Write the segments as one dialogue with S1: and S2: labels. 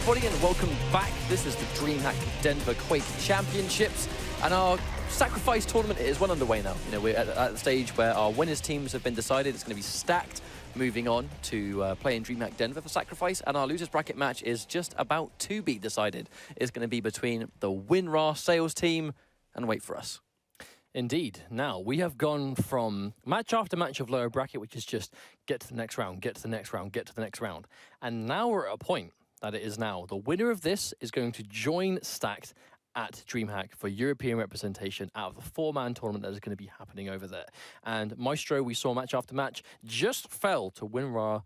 S1: everybody, and welcome back. This is the DreamHack Denver Quake Championships, and our Sacrifice tournament is well underway now. You know, we're at the stage where our winners' teams have been decided. It's going to be stacked moving on to play in DreamHack Denver for Sacrifice, and our losers bracket match is just about to be decided. It's going to be between the Winrar sales team and wait4us.
S2: Indeed. Now, we have gone from match after match of lower bracket, which is just get to the next round, get to the next round, get to the next round. And now we're at a point that it is now. The winner of this is going to join Stacked at DreamHack for European representation out of the four-man tournament that is going to be happening over there. And Maestro, we saw match after match, just fell to Winrar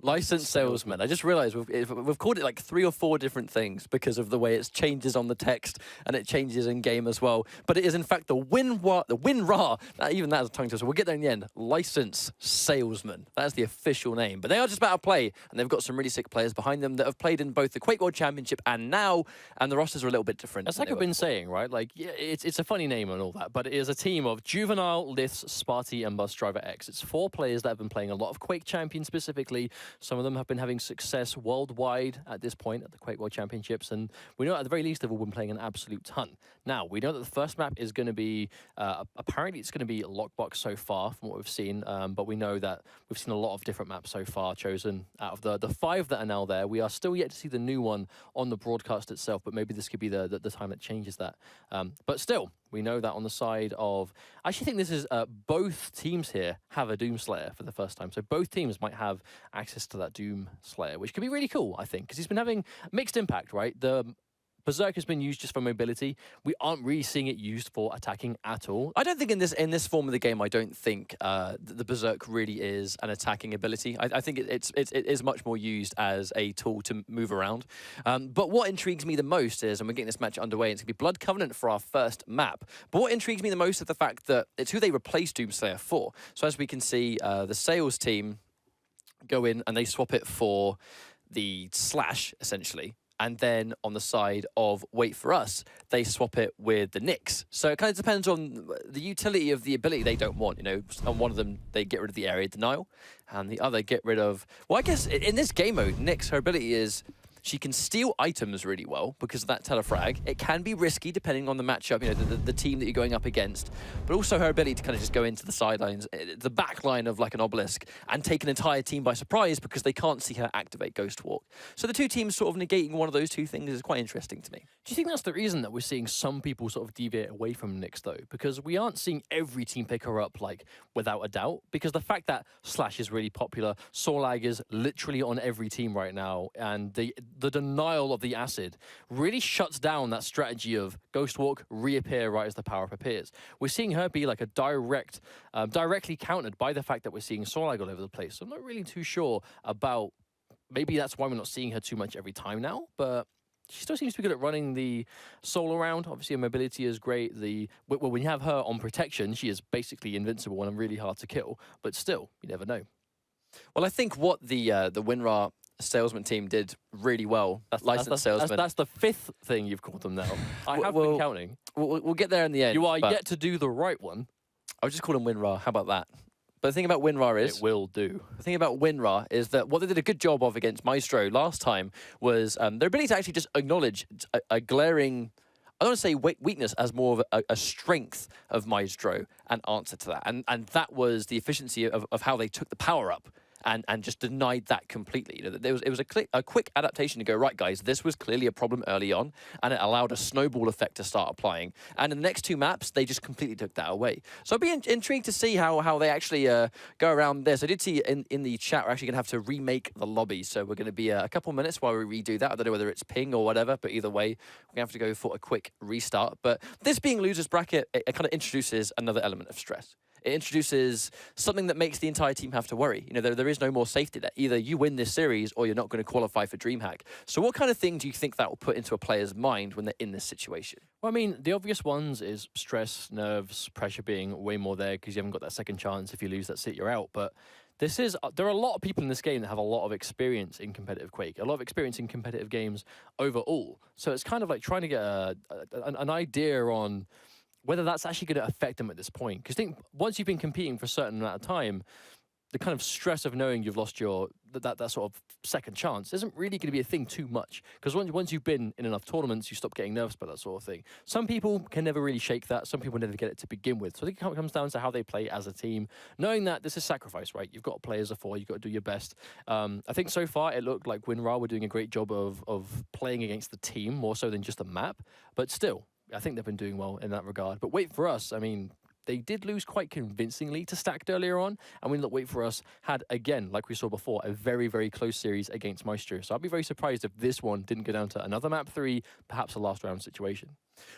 S2: licensed salesman. I just realized we've called it like 3 or 4 different things because of the way it changes on the text and it changes in game as well. But it is in fact the Winrar, even that is a tongue twister. We'll get there in the end. Licensed salesman. That's the official name. But they are just about to play, and they've got some really sick players behind them that have played in both the Quake World Championship and now, and the rosters are a little bit different. That's like I've been saying, right? Like, yeah, it's a funny name and all that, but it is a team of Juvenile, Liths, Sparty, and Bus Driver X. It's 4 players that have been playing a lot of Quake Champions specifically. Some of them have been having success worldwide at this point at the Quake World Championships, and we know at the very least they've all been playing an absolute ton. Now, we know that the first map is going to be, apparently it's going to be Lockbox so far from what we've seen, but we know that we've seen a lot of different maps so far chosen. Out of the 5 that are now there, we are still yet to see the new one on the broadcast itself, but maybe this could be the time that changes that. But still, we know that on the side of... I actually think this is... both teams here have a Doomslayer for the first time. So both teams might have access to that Doomslayer, which could be really cool, I think, because he's been having mixed impact, right? The Berserk has been used just for mobility. We aren't really seeing it used for attacking at all.
S1: I don't think in this form of the game, I don't think the Berserk really is an attacking ability. I think it is much more used as a tool to move around. But what intrigues me the most is, and we're getting this match underway, and it's going to be Blood Covenant for our first map. But what intrigues me the most is the fact that it's who they replaced Doomslayer for. So as we can see, the sales team go in and they swap it for the Slash, essentially. And then on the side of wait4us, they swap it with the Nyx. So it kind of depends on the utility of the ability they don't want. You know, on one of them, they get rid of the area denial, and the other get rid of... Well, I guess in this game mode, Nyx, her ability is... She can steal items really well because of that telefrag. It can be risky depending on the matchup, you know, the team that you're going up against. But also her ability to kind of just go into the sidelines, the back line of like an obelisk, and take an entire team by surprise because they can't see her activate Ghost Walk. So the two teams sort of negating one of those two things is quite interesting to me.
S2: Do you think that's the reason that we're seeing some people sort of deviate away from Nyx, though? Because we aren't seeing every team pick her up, like, without a doubt. Because the fact that Slash is really popular, Sorlag is literally on every team right now, and the denial of the acid really shuts down that strategy of Ghost Walk, reappear right as the power-up appears. We're seeing her be like a directly countered by the fact that we're seeing Sorlag all over the place. So I'm not really too sure about, maybe that's why we're not seeing her too much every time now, but she still seems to be good at running the soul around. Obviously, her mobility is great. When you have her on protection, she is basically invincible and really hard to kill, but still, you never know.
S1: Well, I think what the Winrar salesman team did really well. That's the
S2: 5th thing you've called them now. I have been counting.
S1: We'll get there in the end.
S2: You are yet to do the right one.
S1: I'll just call him Winrar. How about that? But the thing about Winrar is...
S2: It will do.
S1: The thing about Winrar is that what they did a good job of against Maestro last time was their ability to actually just acknowledge a glaring... I don't want to say weakness as more of a strength of Maestro and answer to that. And that was the efficiency of how they took the power up. And just denied that completely. You know, it was a quick adaptation to go, right, guys, this was clearly a problem early on, and it allowed a snowball effect to start applying. And in the next 2 maps, they just completely took that away. So I'd be intrigued to see how they actually go around this. I did see in the chat, we're actually going to have to remake the lobby. So we're going to be a couple minutes while we redo that. I don't know whether it's ping or whatever, but either way, we're going to have to go for a quick restart. But this being losers bracket, it kind of introduces another element of stress. It introduces something that makes the entire team have to worry. You know, there is no more safety there. Either you win this series or you're not going to qualify for DreamHack. So what kind of thing do you think that will put into a player's mind when they're in this situation?
S2: Well, I mean, the obvious ones is stress, nerves, pressure being way more there because you haven't got that second chance. If you lose, that's it, you're out. But there are a lot of people in this game that have a lot of experience in competitive Quake, a lot of experience in competitive games overall. So it's kind of like trying to get an idea on whether that's actually going to affect them at this point. Because I think once you've been competing for a certain amount of time, the kind of stress of knowing you've lost your that sort of second chance isn't really going to be a thing too much, because once you've been in enough tournaments, you stop getting nervous about that sort of thing. Some people can never really shake that. Some people never get it to begin with. So I think it comes down to how they play as a team, knowing that this is sacrifice, right? You've got to play as a four. You've got to do your best. I think so far it looked like Winrar were doing a great job of playing against the team more so than just the map. But still, I think they've been doing well in that regard. But wait4us, I mean, they did lose quite convincingly to Stacked earlier on, and wait4us had, again, like we saw before, a very, very close series against Maestro. So I'd be very surprised if this one didn't go down to another map 3, perhaps a last round situation.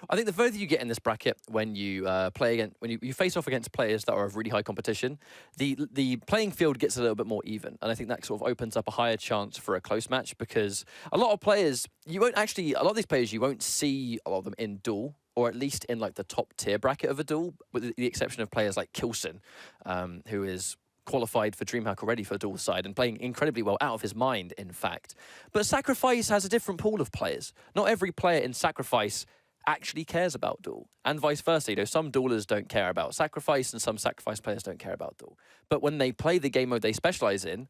S1: I think the further you get in this bracket, when you play against, when you face off against players that are of really high competition, the playing field gets a little bit more even, and I think that sort of opens up a higher chance for a close match, because a lot of players, a lot of these players, you won't see a lot of them in duel, or at least in like the top tier bracket of a duel, with the exception of players like Kilson, who is qualified for DreamHack already for the duel side and playing incredibly well, out of his mind, in fact. But Sacrifice has a different pool of players. Not every player in Sacrifice actually cares about duel, and vice versa. You know, some duelers don't care about Sacrifice, and some Sacrifice players don't care about duel. But when they play the game mode they specialize in,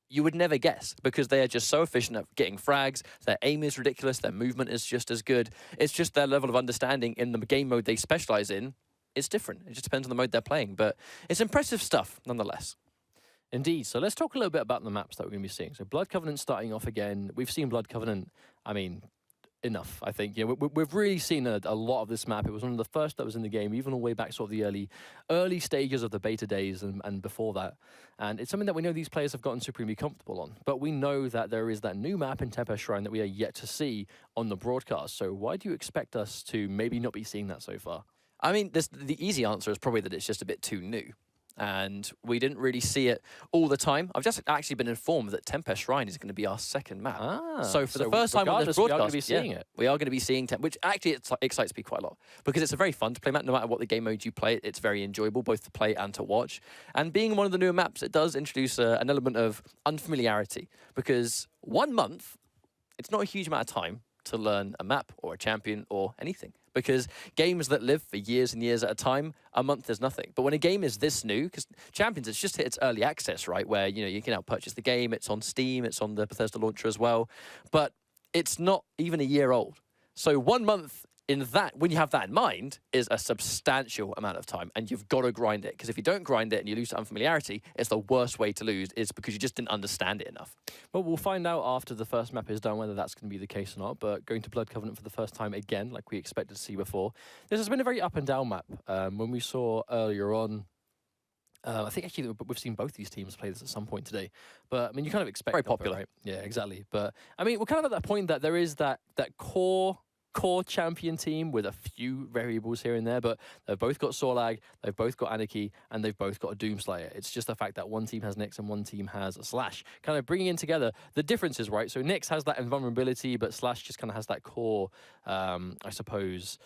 S1: you would never guess, because they are just so efficient at getting frags. Their aim is ridiculous. Their movement is just as good. It's just their level of understanding in the game mode they specialize in. It's different. It just depends on the mode they're playing. But it's impressive stuff, nonetheless.
S2: Indeed. So let's talk a little bit about the maps that we're going to be seeing. So Blood Covenant starting off again. We've seen Blood Covenant, I mean, enough, I think. Yeah, we've really seen a lot of this map. It was one of the first that was in the game, even all the way back sort of the early stages of the beta days and before that. And it's something that we know these players have gotten supremely comfortable on. But we know that there is that new map in Tempest Shrine that we are yet to see on the broadcast. So why do you expect us to maybe not be seeing that so far?
S1: I mean, the easy answer is probably that it's just a bit too new. And we didn't really see it all the time. I've just actually been informed that Tempest Shrine is going to be our second map. So for the first time on this broadcast,
S2: we are going to be seeing it.
S1: We are going to be seeing which actually excites me quite a lot, because it's a very fun to play map. No matter what the game mode you play, it's very enjoyable both to play and to watch. And being one of the newer maps, it does introduce an element of unfamiliarity, because 1 month, it's not a huge amount of time to learn a map or a champion or anything, because games that live for years and years at a time, a month is nothing. But when a game is this new, because Champions, it's just hit its early access, right, where you can now purchase the game, it's on Steam, it's on the Bethesda launcher as well, but it's not even a year old. So 1 month in that, when you have that in mind, is a substantial amount of time, and you've got to grind it, because if you don't grind it and you lose to unfamiliarity, it's the worst way to lose, is because you just didn't understand it enough.
S2: Well, we'll find out after the first map is done whether that's going to be the case or not, but going to Blood Covenant for the first time again, like we expected to see before, this has been a very up and down map. When we saw earlier on, I think actually we've seen both these teams play this at some point today, but I mean, you kind of expect
S1: very popular,
S2: right? Yeah, exactly. But I mean, we're kind of at that point that there is that core champion team with a few variables here and there, but they've both got Sorlag, they've both got Anarchy, and they've both got a Doomslayer. It's just the fact that one team has Nyx and one team has a Slash, kind of bringing in together the differences, right? So Nyx has that invulnerability, but Slash just kind of has that core, I suppose,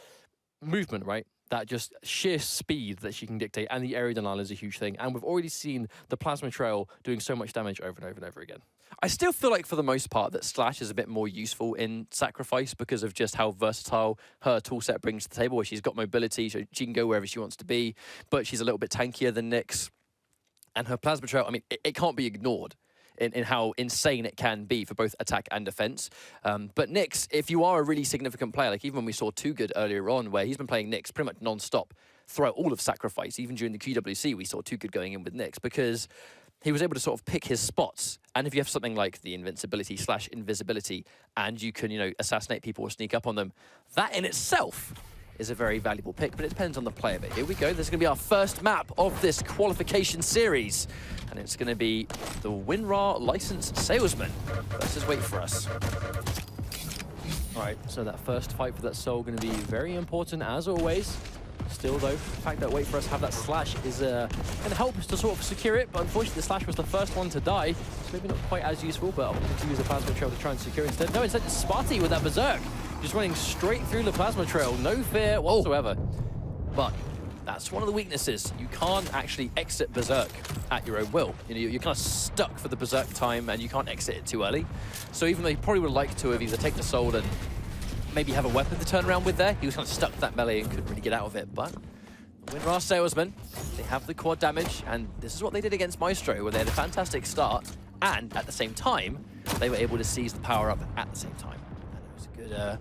S2: movement, right? That just sheer speed that she can dictate, and the area denial is a huge thing. And we've already seen the Plasma Trail doing so much damage over and over and over again.
S1: I still feel like, for the most part, that Slash is a bit more useful in Sacrifice because of just how versatile her toolset brings to the table, where she's got mobility, so she can go wherever she wants to be, but she's a little bit tankier than Nyx. And her Plasma Trail, I mean, it can't be ignored in how insane it can be for both attack and defense. But Nyx, if you are a really significant player, like even when we saw Too Good earlier on, where he's been playing Nyx pretty much non-stop throughout all of Sacrifice, even during the QWC, we saw Too Good going in with Nyx, because he was able to sort of pick his spots. And if you have something like the invincibility / invisibility, and you can, assassinate people or sneak up on them, that in itself is a very valuable pick, but it depends on the player. But here we go. This is going to be our first map of this qualification series, and it's going to be the Winrar licensed salesman versus wait4us.
S2: All right, so that first fight for that soul going to be very important as always. Still, though, the fact that wait4us have that Slash is going to help us to sort of secure it, but unfortunately the Slash was the first one to die, so maybe not quite as useful, but I'm going to use the Plasma Trail to try and secure it instead. No, instead it's Sparty with that Berserk, just running straight through the Plasma Trail, no fear whatsoever. But that's one of the weaknesses. You can't actually exit Berserk at your own will. You're kind of stuck for the Berserk time, and you can't exit it too early. So even though he probably would like to have either take the soul and maybe have a weapon to turn around with there, he was kind of stuck to that melee and couldn't really get out of it. But the Winrar salesman
S1: They have the quad damage, and this is what they did against Maestro, where they had a fantastic start, and at the same time, they were able to seize the power-up at the same time. And it was a good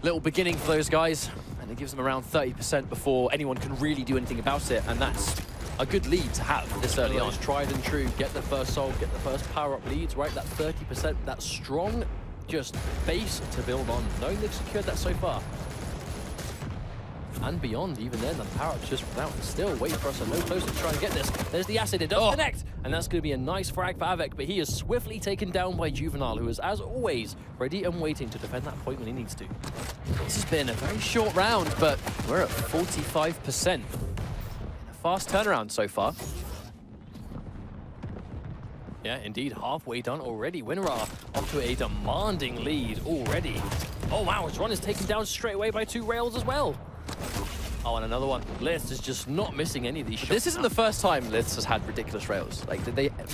S1: little beginning for those guys, and it gives them around 30% before anyone can really do anything about it, and that's a good lead to have this early on.
S2: Tried and true, get the first soul, get the first power-up leads, right? That 30%, that strong just base to build on, knowing they've secured that so far. And beyond, even then, the power-up's just without. Still, wait for us a no closer to try and get this. There's the acid, it does connect! And that's going to be a nice frag for Avec, but he is swiftly taken down by Juvenile, who is, as always, ready and waiting to defend that point when he needs to.
S1: This has been a very short round, but we're at 45%. In a fast turnaround so far.
S2: Yeah, indeed, halfway done already. Winrar off to a demanding lead already. Oh wow, his run is taken down straight away by 2 rails as well. Oh, and another one. Liths is just not missing any of these shots.
S1: This isn't the first time Liths has had ridiculous rails. Like,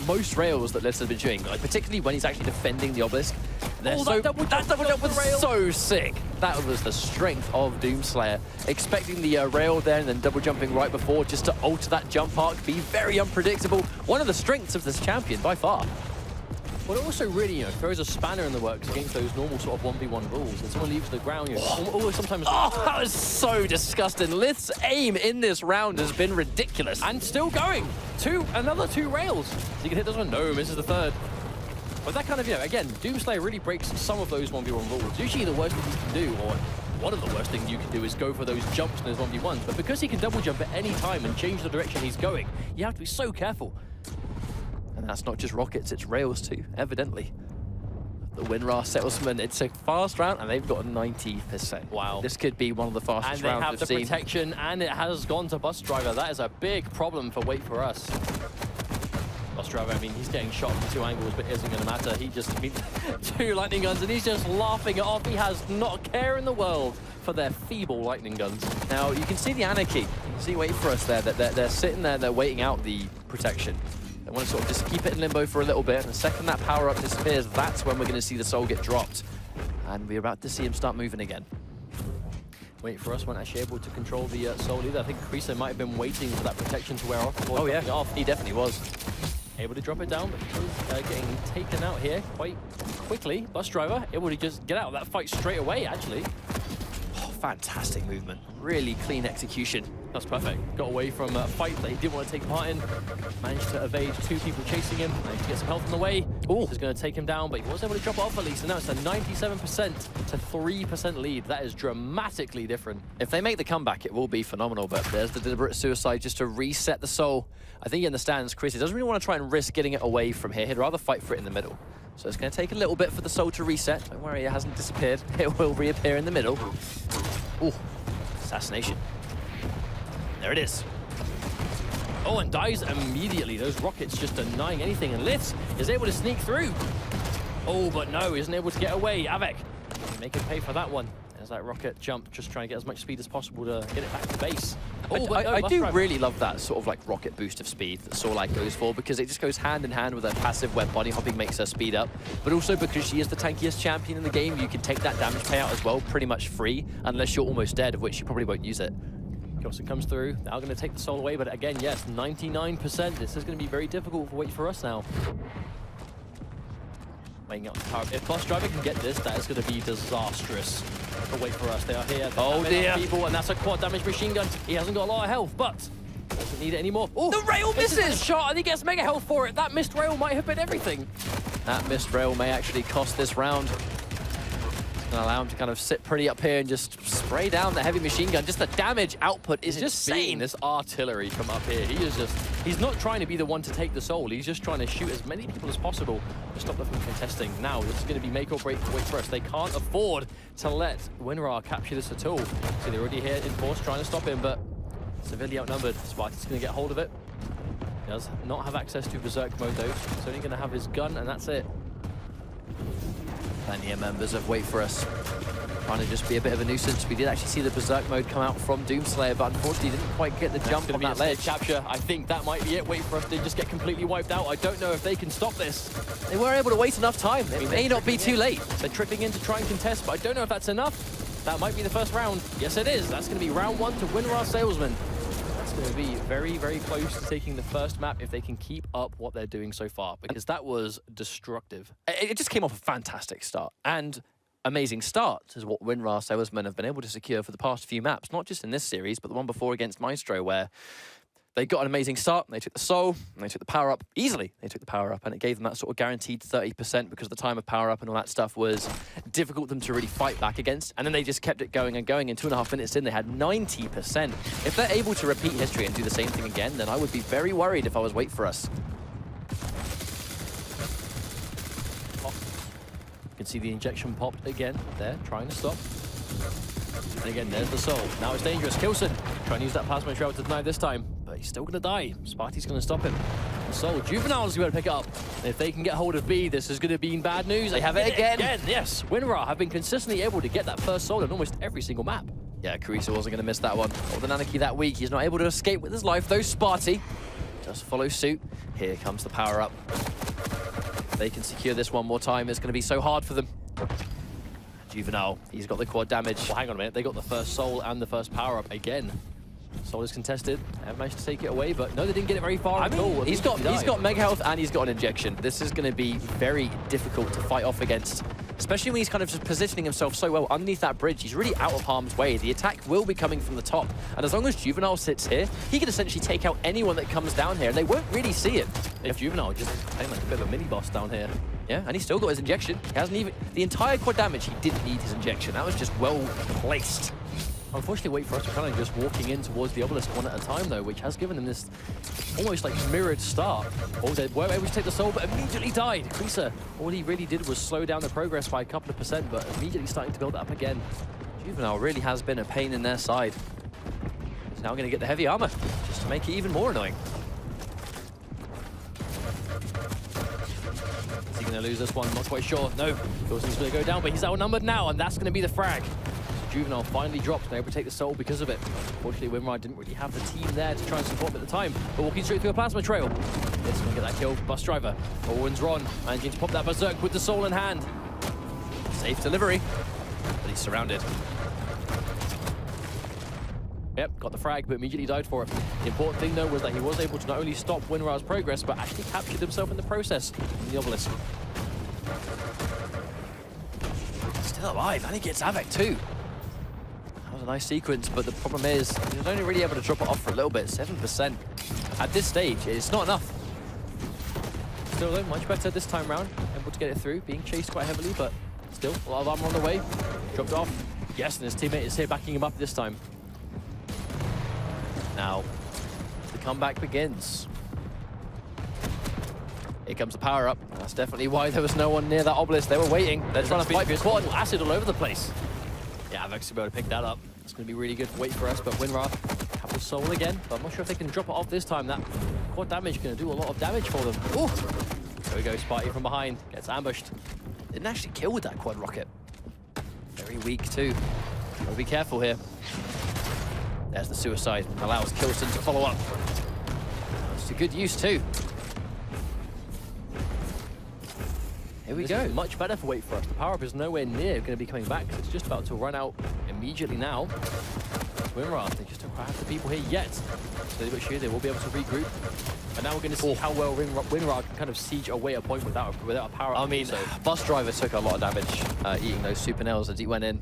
S1: most rails that Liths has been doing, like, particularly when he's actually defending the obelisk,
S2: that double jump
S1: was so sick. That was the strength of Doomslayer. Expecting the rail there and then double jumping right before just to alter that jump arc, be very unpredictable. One of the strengths of this champion by far.
S2: But it also really, throws a spanner in the works against those normal sort of 1v1 rules. When someone leaves the ground, sometimes...
S1: Oh, that was so disgusting. Lith's aim in this round has been ridiculous.
S2: And still going. Another 2 rails. So you can hit this one. No, misses the third. But that kind of, again, Doomslayer really breaks some of those 1v1 rules. Usually the worst thing you can do, or one of the worst things you can do, is go for those jumps in those 1v1s. But because he can double jump at any time and change the direction he's going, you have to be so careful.
S1: And that's not just rockets, it's rails too, evidently. The Winrar salesmen, it's a fast round, and they've got 90%.
S2: Wow.
S1: This could be one of the fastest rounds
S2: And they have the protection, and it has gone to Bus Driver. That is a big problem for wait4us. Bus Driver, I mean, he's getting shot from 2 angles, but it isn't going to matter. He just, 2 lightning guns, and he's just laughing it off. He has not a care in the world for their feeble lightning guns.
S1: Now, you can see the anarchy. You see wait4us there, that they're sitting there, they're waiting out the protection. They want to sort of just keep it in limbo for a little bit. And the second that power-up disappears, that's when we're going to see the soul get dropped. And we're about to see him start moving again.
S2: wait4us weren't actually able to control the soul either. I think Creaser might have been waiting for that protection to wear off before
S1: yeah,
S2: off.
S1: He definitely was.
S2: Able to drop it down, but he's getting taken out here quite quickly. Bus Driver able to just get out of that fight straight away, actually.
S1: Oh, fantastic movement. Really clean execution.
S2: That's perfect. Got away from a fight that he didn't want to take part in. Managed to evade 2 people chasing him. Managed to get some health on the way. Oh, is going to take him down, but he was able to drop it off at least. And now it's a 97% to 3% lead. That is dramatically different.
S1: If they make the comeback, it will be phenomenal. But there's the deliberate suicide just to reset the soul. I think he understands Chris. He doesn't really want to try and risk getting it away from here. He'd rather fight for it in the middle. So it's going to take a little bit for the soul to reset. Don't worry, it hasn't disappeared. It will reappear in the middle. Ooh, assassination. There it is.
S2: Oh, and dies immediately. Those rockets just denying anything. And Liths is able to sneak through. Oh, but no, isn't able to get away. Avec, make him pay for that one. There's that rocket jump, just trying to get as much speed as possible to get it back to base. Oh, but no,
S1: I do really love that sort of like rocket boost of speed that Soulite goes for, because it just goes hand in hand with her passive web body hopping makes her speed up. But also because she is the tankiest champion in the game, you can take that damage payout as well, pretty much free, unless you're almost dead, of which you probably won't use it.
S2: Gossen comes through, now going to take the soul away, but again, yes, 99%. This is going to be very difficult for wait4us now. Weighing out the power. If Bus Driver can get this, that is going to be disastrous for wait4us. They are here.
S1: Oh dear.
S2: People, and that's a quad damage machine gun. He hasn't got a lot of health, but doesn't need it anymore. Oh,
S1: the rail misses!
S2: Shot, and he gets mega health for it. That missed rail might have been everything.
S1: That missed rail may actually cost this round. And allow him to kind of sit pretty up here and just spray down the heavy machine gun. Just the damage output is
S2: just
S1: insane.
S2: Seeing this artillery come up here. He's not trying to be the one to take the soul. He's just trying to shoot as many people as possible to stop them from contesting. Now, this is going to be make or break for wait4us. They can't afford to let Winrar capture this at all. So they're already here in force trying to stop him, but severely outnumbered. Sparky's going to get hold of it. He does not have access to Berserk mode though. He's only going to have his gun, and that's it.
S1: Plenty of members of wait4us trying to just be a bit of a nuisance. We did actually see the Berserk mode come out from Doomslayer, but unfortunately didn't quite get the jump on that ledge.
S2: Capture. I think that might be it. wait4us did just get completely wiped out. I don't know if they can stop this.
S1: They were able to wait enough time. It may not be too late.
S2: They're tripping in to try and contest, but I don't know if that's enough. That might be the first round. Yes, it is. That's going to be round 1 to Winrar Salesman. That's going to be very, very close to taking the first map if they can keep up what they're doing so far, because that was destructive.
S1: It just came off a fantastic start. And amazing starts is what Winrar salesmen have been able to secure for the past few maps, not just in this series, but the one before against Maestro, where they got an amazing start, they took the soul, and they took the power-up easily. They took the power-up, and it gave them that sort of guaranteed 30% because the time of power-up and all that stuff was difficult for them to really fight back against. And then they just kept it going and going. In 2.5 minutes in, they had 90%. If they're able to repeat history and do the same thing again, then I would be very worried if I was wait4us.
S2: You can see the injection popped again there, trying to stop. And again, there's the soul. Now it's dangerous. Kilson trying to use that plasma trail to deny this time, but he's still going to die. Sparty's going to stop him. The soul, Juvenile's going to pick it up. And if they can get hold of B, this is going to be bad news. They have it again. Yes, Winrar have been consistently able to get that first soul in almost every single map.
S1: Yeah, Carissa wasn't going to miss that one. Or the Nanaki that week, he's not able to escape with his life, though Sparty does follow suit. Here comes the power-up. They can secure this one more time. It's going to be so hard for them. Juvenile, he's got the quad damage.
S2: Well, hang on a minute. They got the first soul and the first power-up again. Soul is contested. They have managed to take it away, but no, they didn't get it very far at all.
S1: He's got mega health and he's got an injection. This is going to be very difficult to fight off against, especially when he's kind of just positioning himself so well underneath that bridge. He's really out of harm's way. The attack will be coming from the top, and as long as Juvenile sits here, he can essentially take out anyone that comes down here, and they won't really see it.
S2: If Juvenile just playing like a bit of a mini-boss down here.
S1: Yeah, and he's still got his injection. He hasn't even... The entire quad damage, he didn't need his injection. That was just well placed.
S2: Unfortunately, wait4us are kind of just walking in towards the obelisk one at a time, though, which has given them this almost like mirrored start. Oh, they were able to take the soul, but immediately died. Krisa, all he really did was slow down the progress by a couple of percent, but immediately starting to build up again.
S1: Juvenile really has been a pain in their side. He's now going to get the heavy armor, just to make it even more annoying.
S2: Is he going to lose this one? Not quite sure. No, Wilson's going to go down, but he's outnumbered now, and that's going to be the frag. Juvenile finally drops, they're able to take the soul because of it. Unfortunately, Winrar didn't really have the team there to try and support him at the time, but walking straight through a plasma trail. This is going to get that kill. Bus driver, Owen's Ron, managing to pop that berserk with the soul in hand.
S1: Safe delivery, but he's surrounded.
S2: Yep, got the frag, but immediately died for it. The important thing, though, was that he was able to not only stop Winrar's progress, but actually captured himself in the process in the obelisk.
S1: Still alive, and he gets Havoc too. That was a nice sequence, but the problem is he was only really able to drop it off for a little bit, 7%. At this stage, it's not enough.
S2: Still, though, much better this time round. Able to get it through, being chased quite heavily, but still, a lot of armor on the way. Dropped off. Yes, and his teammate is here backing him up this time.
S1: Now, the comeback begins. Here comes the power-up. That's definitely why there was no one near that obelisk. They were waiting. They're trying to fight for quad.
S2: Acid all over the place. Yeah, I've actually been able to pick that up. It's going to be really good for wait4us, but Winrar have the soul again. But I'm not sure if they can drop it off this time. That quad damage is going to do a lot of damage for them. Ooh. There we go, Sparty from behind. Gets ambushed.
S1: Didn't actually kill with that quad rocket. Very weak too. Gotta be careful here. There's the suicide. Allows Kilson to follow up. It's a good use too. Here we go.
S2: Much better for wait4us. The power-up is nowhere near going to be coming back. It's just about to run out immediately now. Winrar, they just don't quite have the people here yet. Slowly but surely, they will be able to regroup. And now we're going to see how well Winrar can kind of siege away a point without a power-up.
S1: I mean, Bus Driver took a lot of damage eating those super nails as he went in.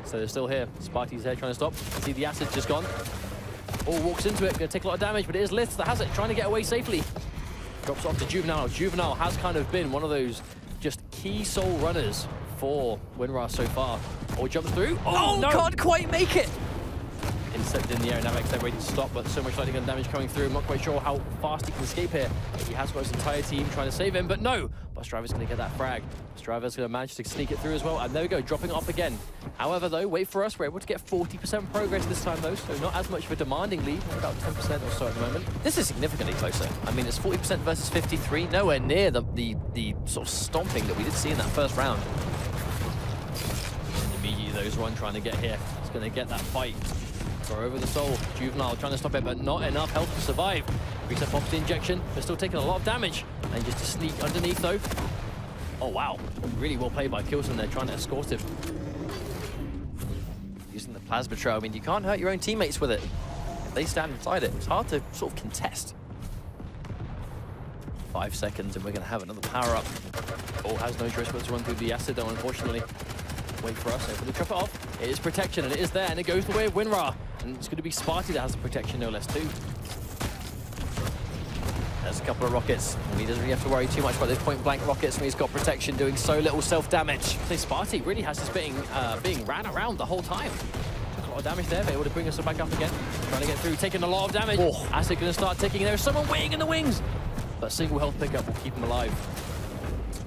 S2: So they're still here. Sparty's there trying to stop. See the acid just gone. All walks into it. Going to take a lot of damage, but it is Lith that has it, trying to get away safely. Drops off to Juvenile. Juvenile has kind of been one of those just key soul runners for Winrar so far. Oh, jumps through.
S1: Oh, no. Can't quite make it.
S2: Intercepted in the air, Navex there ready to stop, but so much lightning gun damage coming through. I'm not quite sure how fast he can escape here. He has got his entire team trying to save him, but no! Bus Driver's going to get that frag. Bus Driver's going to manage to sneak it through as well, and there we go, dropping it off again. However, though, wait4us, we're able to get 40% progress this time, though, so not as much of a demanding lead, about 10% or so at the moment.
S1: This is significantly closer. I mean, it's 40% versus 53, nowhere near the sort of stomping that we did see in that first round.
S2: And immediately, those one trying to get here. He's going to get that fight. Throw over the soul. Juvenile trying to stop it, but not enough health to survive. Reset pops the injection. They're still taking a lot of damage. And just to sneak underneath, though. Oh, wow. Really well played by Kilson there, trying to escort him.
S1: Using the plasma trail. I mean, you can't hurt your own teammates with it. they stand inside it. It's hard to sort of contest. 5 seconds and we're going to have another power-up.
S2: Oh, has no choice but to run through the acid though, unfortunately. Wait for us, able to drop it off. It is protection, and it is there, and it goes the way of Winrar. And it's going to be Sparty that has the protection, no less, too.
S1: There's a couple of rockets, and he doesn't really have to worry too much about those point-blank rockets when he's got protection doing so little self-damage.
S2: So Sparty really has this being ran around the whole time. Took a lot of damage there, but able to bring us back up again. Trying to get through, taking a lot of damage.
S1: Oh.
S2: Acid going to start ticking. There's someone waiting in the wings. But single health pickup will keep him alive.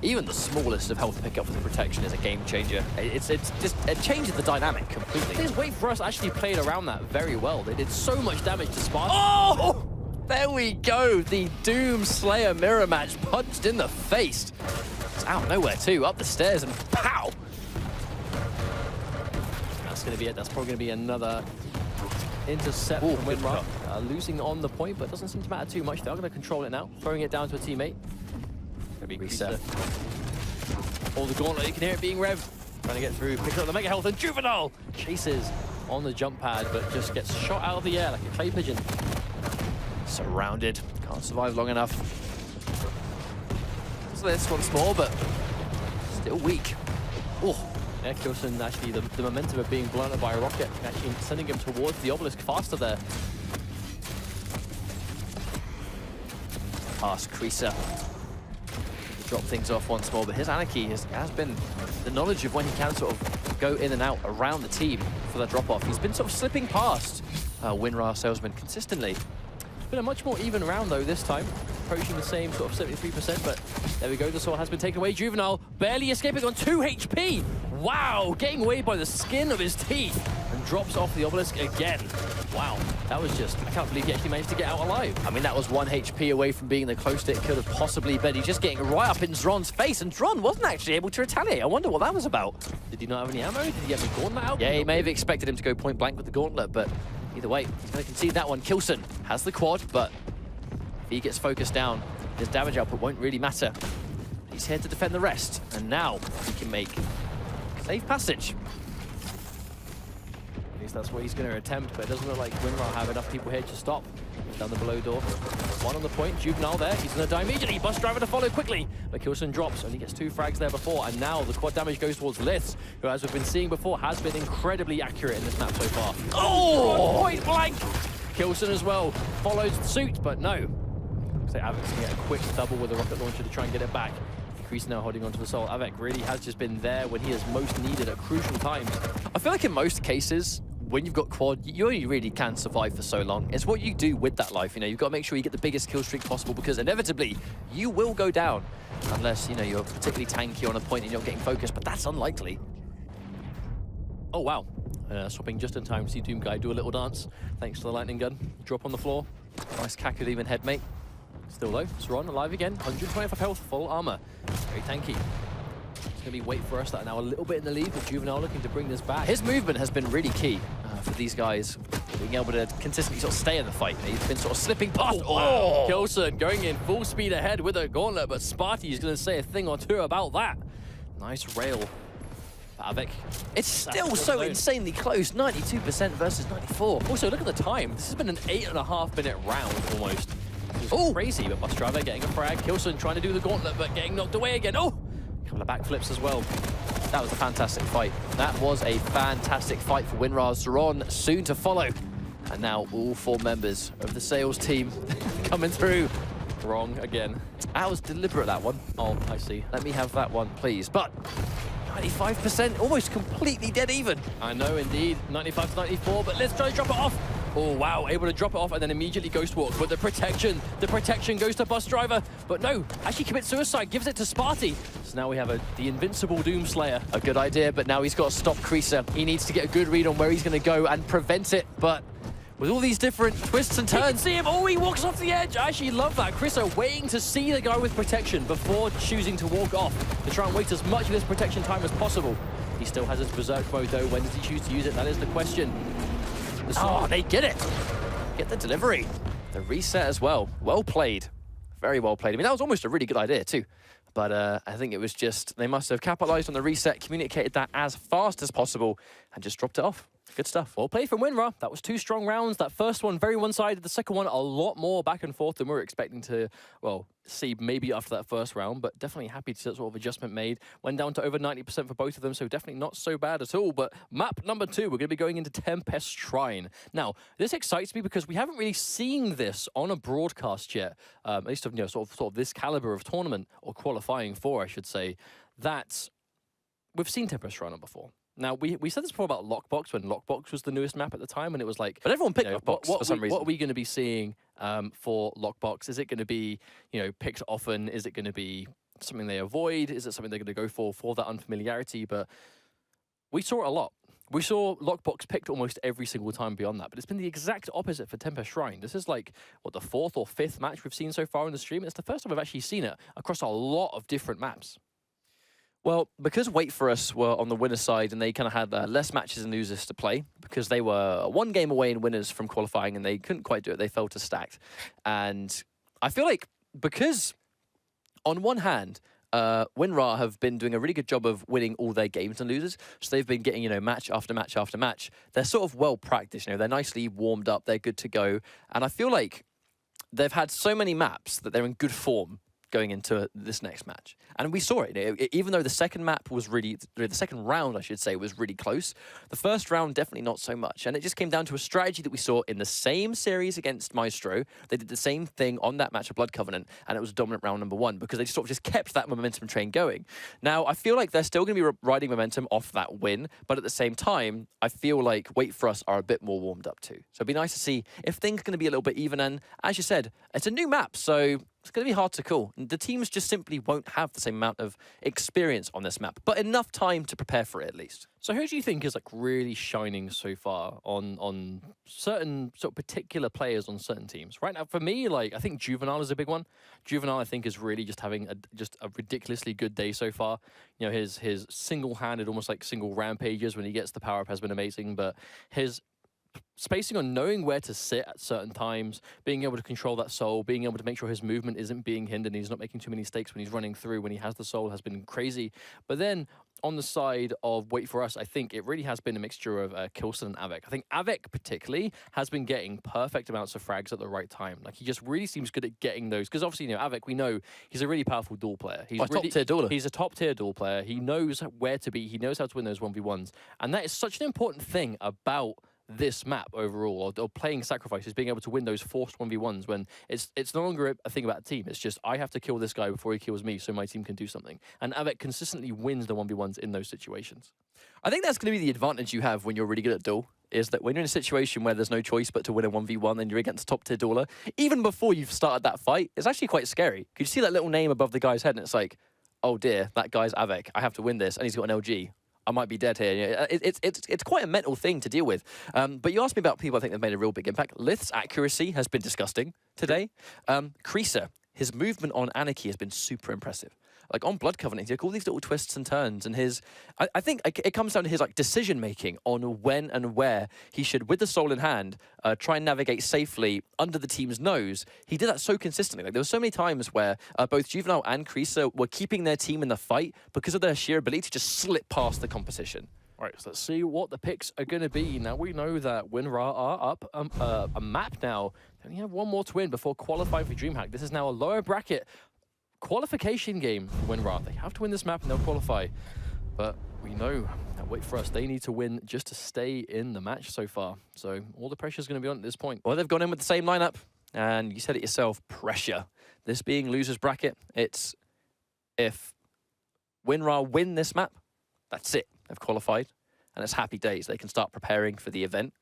S1: Even the smallest of health pickup with the protection is a game changer. It changes the dynamic completely.
S2: This Wait for Us actually played around that very well. They did so much damage to Sparty.
S1: Oh! There we go. The Doom Slayer mirror match punched in the face. It's out of nowhere too. Up the stairs and pow!
S2: That's going to be it. That's probably going to be another intercept from Winrar. Losing on the point, but doesn't seem to matter too much. They're going to control it now. Throwing it down to a teammate.
S1: Reset.
S2: Oh, the gauntlet. You can hear it being revved. Trying to get through. Picks up the mega health, and Juvenile chases on the jump pad, but just gets shot out of the air like a clay pigeon.
S1: Surrounded. Can't survive long enough. So this once more, but still weak.
S2: Oh, yeah, Kilson actually, the momentum of being blown up by a rocket, actually sending him towards the obelisk faster there.
S1: Past Creaser. Drop things off once more, but his anarchy has been the knowledge of when he can sort of go in and out around the team for the drop-off. He's been sort of slipping past Winrar salesmen consistently.
S2: It's been a much more even round though this time, approaching the same sort of 73%, but there we go, the sword has been taken away. Juvenile barely escaping on 2 HP. Wow, getting away by the skin of his teeth and drops off the obelisk again. Wow, that was just, I can't believe he actually managed to get out alive.
S1: I mean, that was 1 HP away from being the closest it could have possibly been. He's just getting right up in Zron's face, and Zron wasn't actually able to retaliate. I wonder what that was about.
S2: Did he not have any ammo? Did he have the gauntlet out?
S1: Yeah, he may have expected him to go point blank with the gauntlet, but either way, he's going to concede that one. Kilson has the quad, but if he gets focused down, his damage output won't really matter. He's here to defend the rest, and now he can make safe passage.
S2: At least that's what he's going to attempt, but it doesn't look like Winrar have enough people here to stop. Down the below door. One on the point, Juvenile there. He's going to die immediately. Bus driver to follow quickly. But Kilson drops, only gets 2 frags there before. And now the quad damage goes towards Liths, who, as we've been seeing before, has been incredibly accurate in this map so far. Oh! Point blank! Kilson as well follows suit, but no. So Avek's going to get a quick double with a rocket launcher to try and get it back. Crease now holding onto the soul. Avek really has just been there when he is most needed at crucial times.
S1: I feel like in most cases, when you've got quad, you only really can survive for so long. It's what you do with that life, you know. You've got to make sure you get the biggest kill streak possible, because inevitably you will go down unless, you know, you're particularly tanky on a point and you're getting focused, but that's unlikely.
S2: Oh, wow. Swapping just in time to see Doom Guy do a little dance. Thanks to the lightning gun. Drop on the floor.
S1: Nice Kakulim and headmate.
S2: Still though, Zron alive again. 125 health, full armor. Very tanky. It's going to be Wait for Us that are now a little bit in the lead, with Juvenile looking to bring this back.
S1: His movement has been really key for these guys, being able to consistently sort of stay in the fight. He's been sort of slipping past.
S2: Oh! Kilson going in full speed ahead with a gauntlet, but Sparty is going to say a thing or two about that. Nice rail. Avek.
S1: It's still so insanely close, 92% versus 94.
S2: Also, look at the time. This has been an 8.5 minute round almost. Oh, crazy, but Bus Driver getting a frag. Kilson trying to do the gauntlet, but getting knocked away again. Oh, a couple of backflips as well.
S1: That was a fantastic fight. That was a fantastic fight for Winrar. Zron soon to follow. And now all 4 members of the sales team coming through.
S2: Wrong again.
S1: That was deliberate, that one.
S2: Oh, I see.
S1: Let me have that one, please. But 95%, almost completely dead even.
S2: I know, indeed. 95 to 94, but let's try to drop it off. Oh, wow, able to drop it off and then immediately ghost walk. But the protection goes to Bus Driver. But no, actually commits suicide, gives it to Sparty. So now we have the invincible Doom Slayer.
S1: A good idea, but now he's got to stop Creaser. He needs to get a good read on where he's going to go and prevent it. But with all these different twists and turns...
S2: You can see him. Oh, he walks off the edge. I actually love that. Creaser waiting to see the guy with protection before choosing to walk off to try and waste as much of this protection time as possible. He still has his berserk mode, though. When does he choose to use it? That is the question.
S1: Oh, they get it. Get the delivery. The reset as well. Well played. Very well played. I mean, that was almost a really good idea, too. But I think it was just, they must have capitalized on the reset, communicated that as fast as possible, and just dropped it off. Good stuff.
S2: Well played from Winrar. That was 2 strong rounds. That first one, very one-sided. The second one, a lot more back and forth than we were expecting to, well, see maybe after that first round, but definitely happy to see that sort of adjustment made. Went down to over 90% for both of them, so definitely not so bad at all. But map number 2, we're going to be going into Tempest Shrine. Now, this excites me because we haven't really seen this on a broadcast yet, at least of, you know, sort of this caliber of tournament, or qualifying for, I should say, that we've seen Tempest Shrine on before. Now, we said this before about Lockbox, when Lockbox was the newest map at the time, and it was like...
S1: But everyone picked Lockbox for some reason.
S2: What are we going to be seeing for Lockbox? Is it going to be, you know, picked often? Is it going to be something they avoid? Is it something they're going to go for that unfamiliarity? But we saw it a lot. We saw Lockbox picked almost every single time beyond that, but it's been the exact opposite for Tempest Shrine. This is like, what, the 4th or 5th match we've seen so far in the stream? It's the first time I've actually seen it across a lot of different maps.
S1: Well, because wait4us were on the winner's side and they kind of had less matches and losers to play, because they were 1 game away in winners from qualifying and they couldn't quite do it, they fell to stacked. And I feel like because, on one hand, Winrar have been doing a really good job of winning all their games and losers. So they've been getting, you know, match after match after match. They're sort of well practiced, you know, they're nicely warmed up, they're good to go. And I feel like they've had so many maps that they're in good form going into this next match. And we saw it. Even though the second map was really, the second round, I should say, was really close, the first round definitely not so much. And it just came down to a strategy that we saw in the same series against Maestro. They did the same thing on that match of Blood Covenant, and it was dominant round number 1 because they sort of just kept that momentum train going. Now, I feel like they're still going to be riding momentum off that win, but at the same time, I feel like wait4us are a bit more warmed up too. So it'd be nice to see if things are going to be a little bit even. And as you said, it's a new map, so it's going to be hard to call. The teams just simply won't have the same amount of experience on this map, but enough time to prepare for it at least.
S2: So who do you think is like really shining so far on certain sort of particular players on certain teams? Right now, for me, like I think Juvenile is a big one. Juvenile, I think, is really just having a ridiculously good day so far. You know, his single-handed, almost like single rampages when he gets the power up has been amazing, but his spacing on knowing where to sit at certain times, being able to control that soul, being able to make sure his movement isn't being hindered, and he's not making too many mistakes when he's running through, when he has the soul, has been crazy. But then on the side of wait4us, I think it really has been a mixture of Kilson and Avec. I think Avec particularly has been getting perfect amounts of frags at the right time. Like, he just really seems good at getting those, because obviously, you know, Avec, we know he's a really powerful duel player. He's
S1: a top-tier dueler.
S2: He's a top-tier duel player. He knows where to be. He knows how to win those 1v1s. And that is such an important thing about this map overall, or playing Sacrifice, is being able to win those forced 1v1s when it's no longer a thing about a team. It's just, I have to kill this guy before he kills me so my team can do something. And Avec consistently wins the 1v1s in those situations.
S1: I think that's going to be the advantage you have when you're really good at duel, is that when you're in a situation where there's no choice but to win a 1v1 and you're against a top-tier dueler, even before you've started that fight, it's actually quite scary. Could you see that little name above the guy's head and it's like, oh dear, that guy's Avec, I have to win this, and he's got an LG. I might be dead here. It's quite a mental thing to deal with. But you asked me about people I think they've made a real big impact. Lith's accuracy has been disgusting today. Creaser, his movement on Anarchy has been super impressive. Like on Blood Covenant, he took all these little twists and turns, and I think it comes down to his like decision making on when and where he should, with the soul in hand, try and navigate safely under the team's nose. He did that so consistently. Like there were so many times where both Juvenile and Creaser were keeping their team in the fight because of their sheer ability to just slip past the competition.
S2: All right, so let's see what the picks are going to be. Now, we know that Winrar are up a map now. They only have 1 more to win before qualifying for DreamHack. This is now a lower bracket qualification game for Winrar. They have to win this map and they'll qualify. But we know that wait4us, they need to win just to stay in the match so far. So all the pressure is going to be on at this point.
S1: Well, they've gone in with the same lineup, and you said it yourself, pressure. This being loser's bracket, it's if Winrar win this map, that's it. They've qualified, and it's happy days. They can start preparing for the event.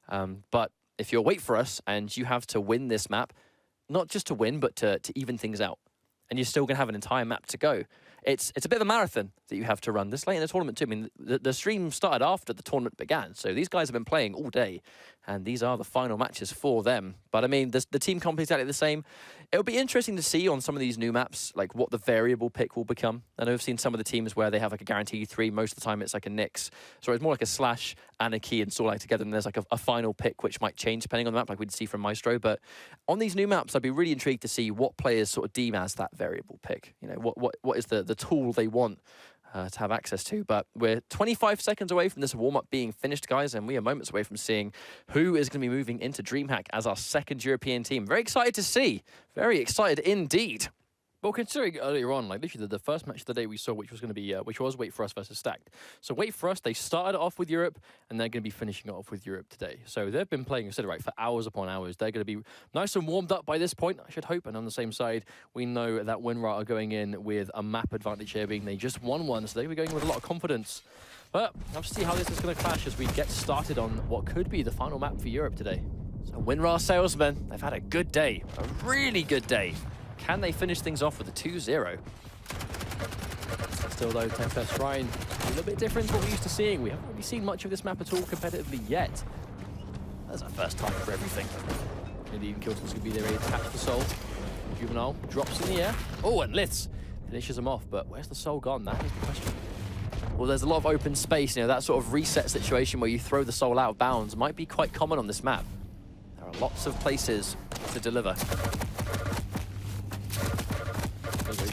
S1: But if you're wait4us and you have to win this map, not just to win, but to even things out, and you're still going to have an entire map to go, it's a bit of a marathon that you have to run this late in the tournament too. I mean, the stream started after the tournament began, so these guys have been playing all day, and these are the final matches for them. But I mean, the team comp is exactly the same. It'll be interesting to see on some of these new maps, like what the variable pick will become. I know I've seen some of the teams where they have like a guaranteed 3. Most of the time it's like a Nyx. So it's more like a Slash, Anarchy, and Soul together, and there's like a final pick which might change depending on the map, like we'd see from Maestro. But on these new maps, I'd be really intrigued to see what players sort of deem as that variable pick. You know, what is the tool they want to have access to. But we're 25 seconds away from this warm-up being finished, guys, and we are moments away from seeing who is going to be moving into DreamHack as our second European team. Very excited to see. Very excited indeed.
S2: Well, considering earlier on, like literally the first match of the day we saw, which was going to be, which was wait4us versus Stacked. So wait4us, they started off with Europe, and they're going to be finishing it off with Europe today. So they've been playing, right, for hours upon hours. They're going to be nice and warmed up by this point, I should hope. And on the same side, we know that Winrar are going in with a map advantage here, being they just won one, so they're going with a lot of confidence. But I'll see how this is going to clash as we get started on what could be the final map for Europe today.
S1: So Winrar salesmen, they've had a good day, a really good day. Can they finish things off with a 2-0?
S2: Still though, Tempest Shrine, a little bit different to what we're used to seeing. We haven't really seen much of this map at all competitively yet.
S1: That's our first time for everything.
S2: Maybe even Kilton's going to be there ready to catch the soul. Juvenile drops in the air. Oh, and Liths finishes him off, but where's the soul gone? That is the question.
S1: Well, there's a lot of open space, you know, that sort of reset situation where you throw the soul out of bounds might be quite common on this map. There are lots of places to deliver.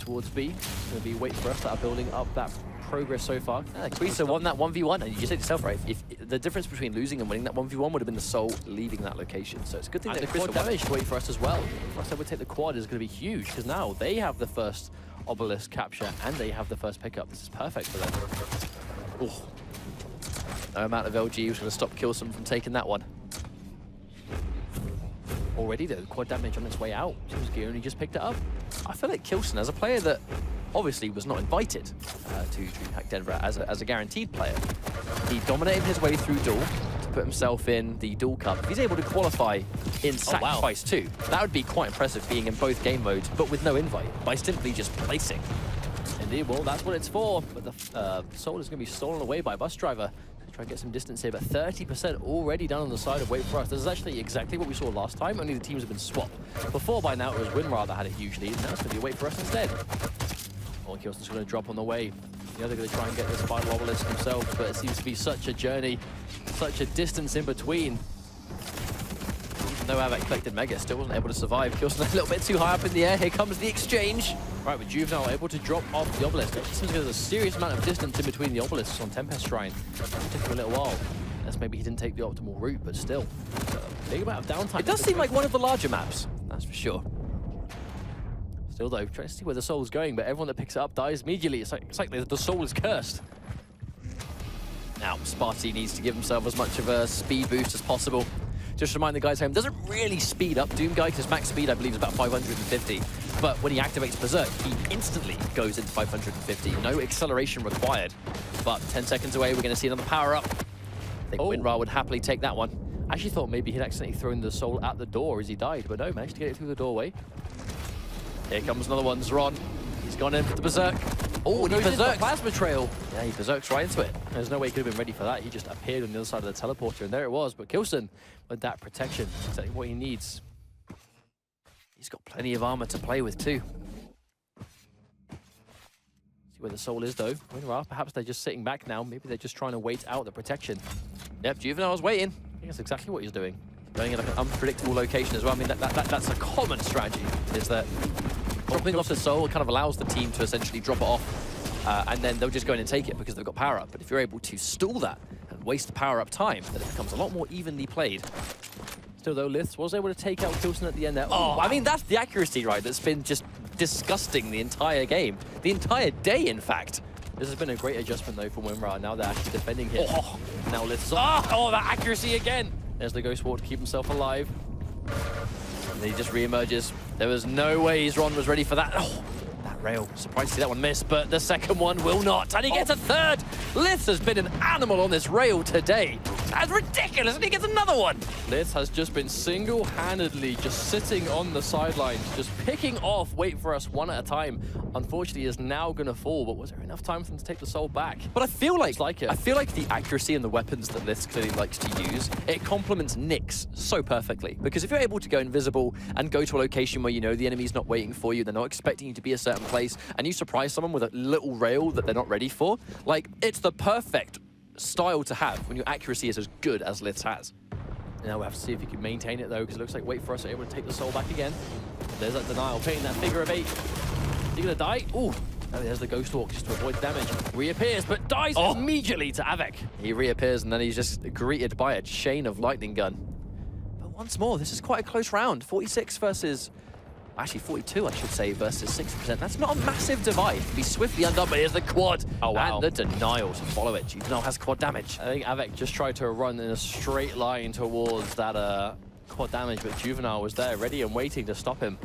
S2: Towards B. It's going to be wait4us that are building up that progress so far.
S1: Quisa won that 1v1, and you said yourself, right? If the difference between losing and winning that 1v1 would have been the soul leaving that location. So it's a good thing
S2: and
S1: that
S2: the quad damage to wait4us as well. For us to take the quad is going to be huge, because now they have the first obelisk capture and they have the first pickup. This is perfect for them.
S1: Oh. No amount of LG was going to stop Kilson from taking that one.
S2: Already though, quad damage on its way out. Chimsky only just picked it up.
S1: I feel like Kilson, as a player that obviously was not invited to DreamHack Denver as a guaranteed player, he dominated his way through Duel to put himself in the Duel Cup. If he's able to qualify in Sacrifice too, that would be quite impressive, being in both game modes, but with no invite, by simply just placing.
S2: Indeed, well, that's what it's for. But the soul is going to be stolen away by Bus Driver. Try and get some distance here, but 30% already done on the side of wait4us. This is actually exactly what we saw last time, only the teams have been swapped. Before, by now, it was Winrar that had a huge lead, now it's going to be wait4us instead. Oh, Kilson's going to drop on the way. The other going to try and get this final obelisk themselves, but it seems to be such a journey, such a distance in between. Even though Avet collected Mega, still wasn't able to survive. Kilson a little bit too high up in the air. Here comes the exchange. Right, with Juvenile able to drop off the obelisk. It seems like there's a serious amount of distance in between the obelisks on Tempest Shrine. It took him a little while. Unless maybe he didn't take the optimal route, but still. Big amount of downtime.
S1: It does seem like one of the larger maps, that's for sure.
S2: Still though, trying to see where the soul's going, but everyone that picks it up dies immediately. It's like the soul is cursed.
S1: Now, Sparty needs to give himself as much of a speed boost as possible. Just remind the guys home, doesn't really speed up Doomguy, because max speed, I believe, is about 550. But when he activates Berserk, he instantly goes into 550. No acceleration required. But 10 seconds away, we're going to see another power-up. I think Winrar would happily take that one.
S2: I actually thought maybe he'd accidentally thrown the soul at the door as he died, but no, managed to get it through the doorway.
S1: Here comes another one, Zeron. He's gone in for the Berserk. Oh, and he Berserks.
S2: Plasma Trail.
S1: Yeah, he Berserks right into it.
S2: There's no way he could have been ready for that. He just appeared on the other side of the teleporter, and there it was. But Kilson, with that protection, exactly what he needs.
S1: He's got plenty of armor to play with too.
S2: See where the soul is though. Winrar, perhaps they're just sitting back now. Maybe they're just trying to wait out the protection.
S1: Yep, Juvenile's waiting.
S2: I think that's exactly what he's doing.
S1: Going in like an unpredictable location as well. I mean, that's a common strategy, is that dropping off the soul kind of allows the team to essentially drop it off, and then they'll just go in and take it because they've got power up. But if you're able to stall that and waste the power up time, then it becomes a lot more evenly played.
S2: Still though, Liths was able to take out Kilson at the end there.
S1: Oh, wow. I mean, that's the accuracy, right, that's been just disgusting the entire game. The entire day, in fact.
S2: This has been a great adjustment though for Winrar. Now they're actually defending him.
S1: Oh.
S2: Now Liths.
S1: Oh, that accuracy again.
S2: There's the Ghost Walk to keep himself alive.
S1: And then he just re-emerges. There was no way Ron was ready for that. Oh, that rail. Surprised to see that one miss, but the second one will not. And he gets a third. Liths has been an animal on this rail today. That's ridiculous, and he gets another one.
S2: Liths has just been single-handedly just sitting on the sidelines, just picking off wait4us one at a time. Unfortunately, is now going to fall, but was there enough time for him to take the soul back?
S1: But I feel like
S2: it.
S1: I feel like the accuracy and the weapons that Liths clearly likes to use, it complements Nyx so perfectly. Because if you're able to go invisible and go to a location where you know the enemy's not waiting for you, they're not expecting you to be a certain place, and you surprise someone with a little rail that they're not ready for, like, it's the perfect style to have when your accuracy is as good as Liths has.
S2: Now we have to see if he can maintain it though, because it looks like wait4us are able to take the soul back again. There's that denial, painting that figure of 8. Is he gonna die? Ooh, Oh, there's the Ghost Walk just to avoid damage. Reappears, but dies immediately to Avec.
S1: He reappears and then he's just greeted by a chain of lightning gun. But once more, this is quite a close round. 46 versus, actually 42, I should say, versus 60%. That's not a massive divide. Be swiftly undone, but here's the quad.
S2: Oh, wow.
S1: And the denial to follow it. Juvenile has quad damage.
S2: I think Avec just tried to run in a straight line towards that quad damage, but Juvenile was there, ready and waiting to stop him.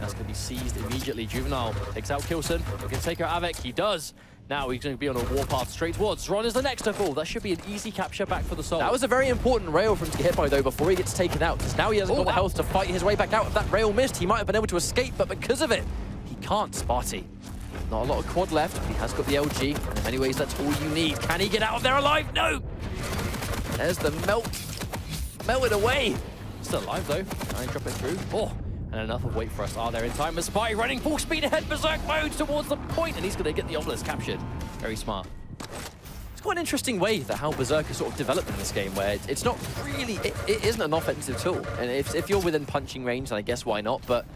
S2: That's going to be seized immediately. Juvenile takes out Kilson. He can take out Avec. He does. Now he's going to be on a warpath straight towards. Ron is the next to fall. That should be an easy capture back for the Soul.
S1: That was a very important rail for him to get hit by, though, before he gets taken out. Because now he hasn't got the health to fight his way back out. If that rail missed, he might have been able to escape, but because of it, he can't. Sparty. Not a lot of quad left. He has got the LG, and in many ways, that's all you need. Can he get out of there alive? No! There's the melted away.
S2: Still alive, though. Try and drop it through. Oh! And enough of wait4us are there in time. As Spy running full speed ahead, Berserk mode towards the point, and he's going to get the obelisk captured. Very smart.
S1: It's quite an interesting way that how Berserk has sort of developed in this game, where it's not really, it isn't an offensive tool. And if you're within punching range, then I guess why not, but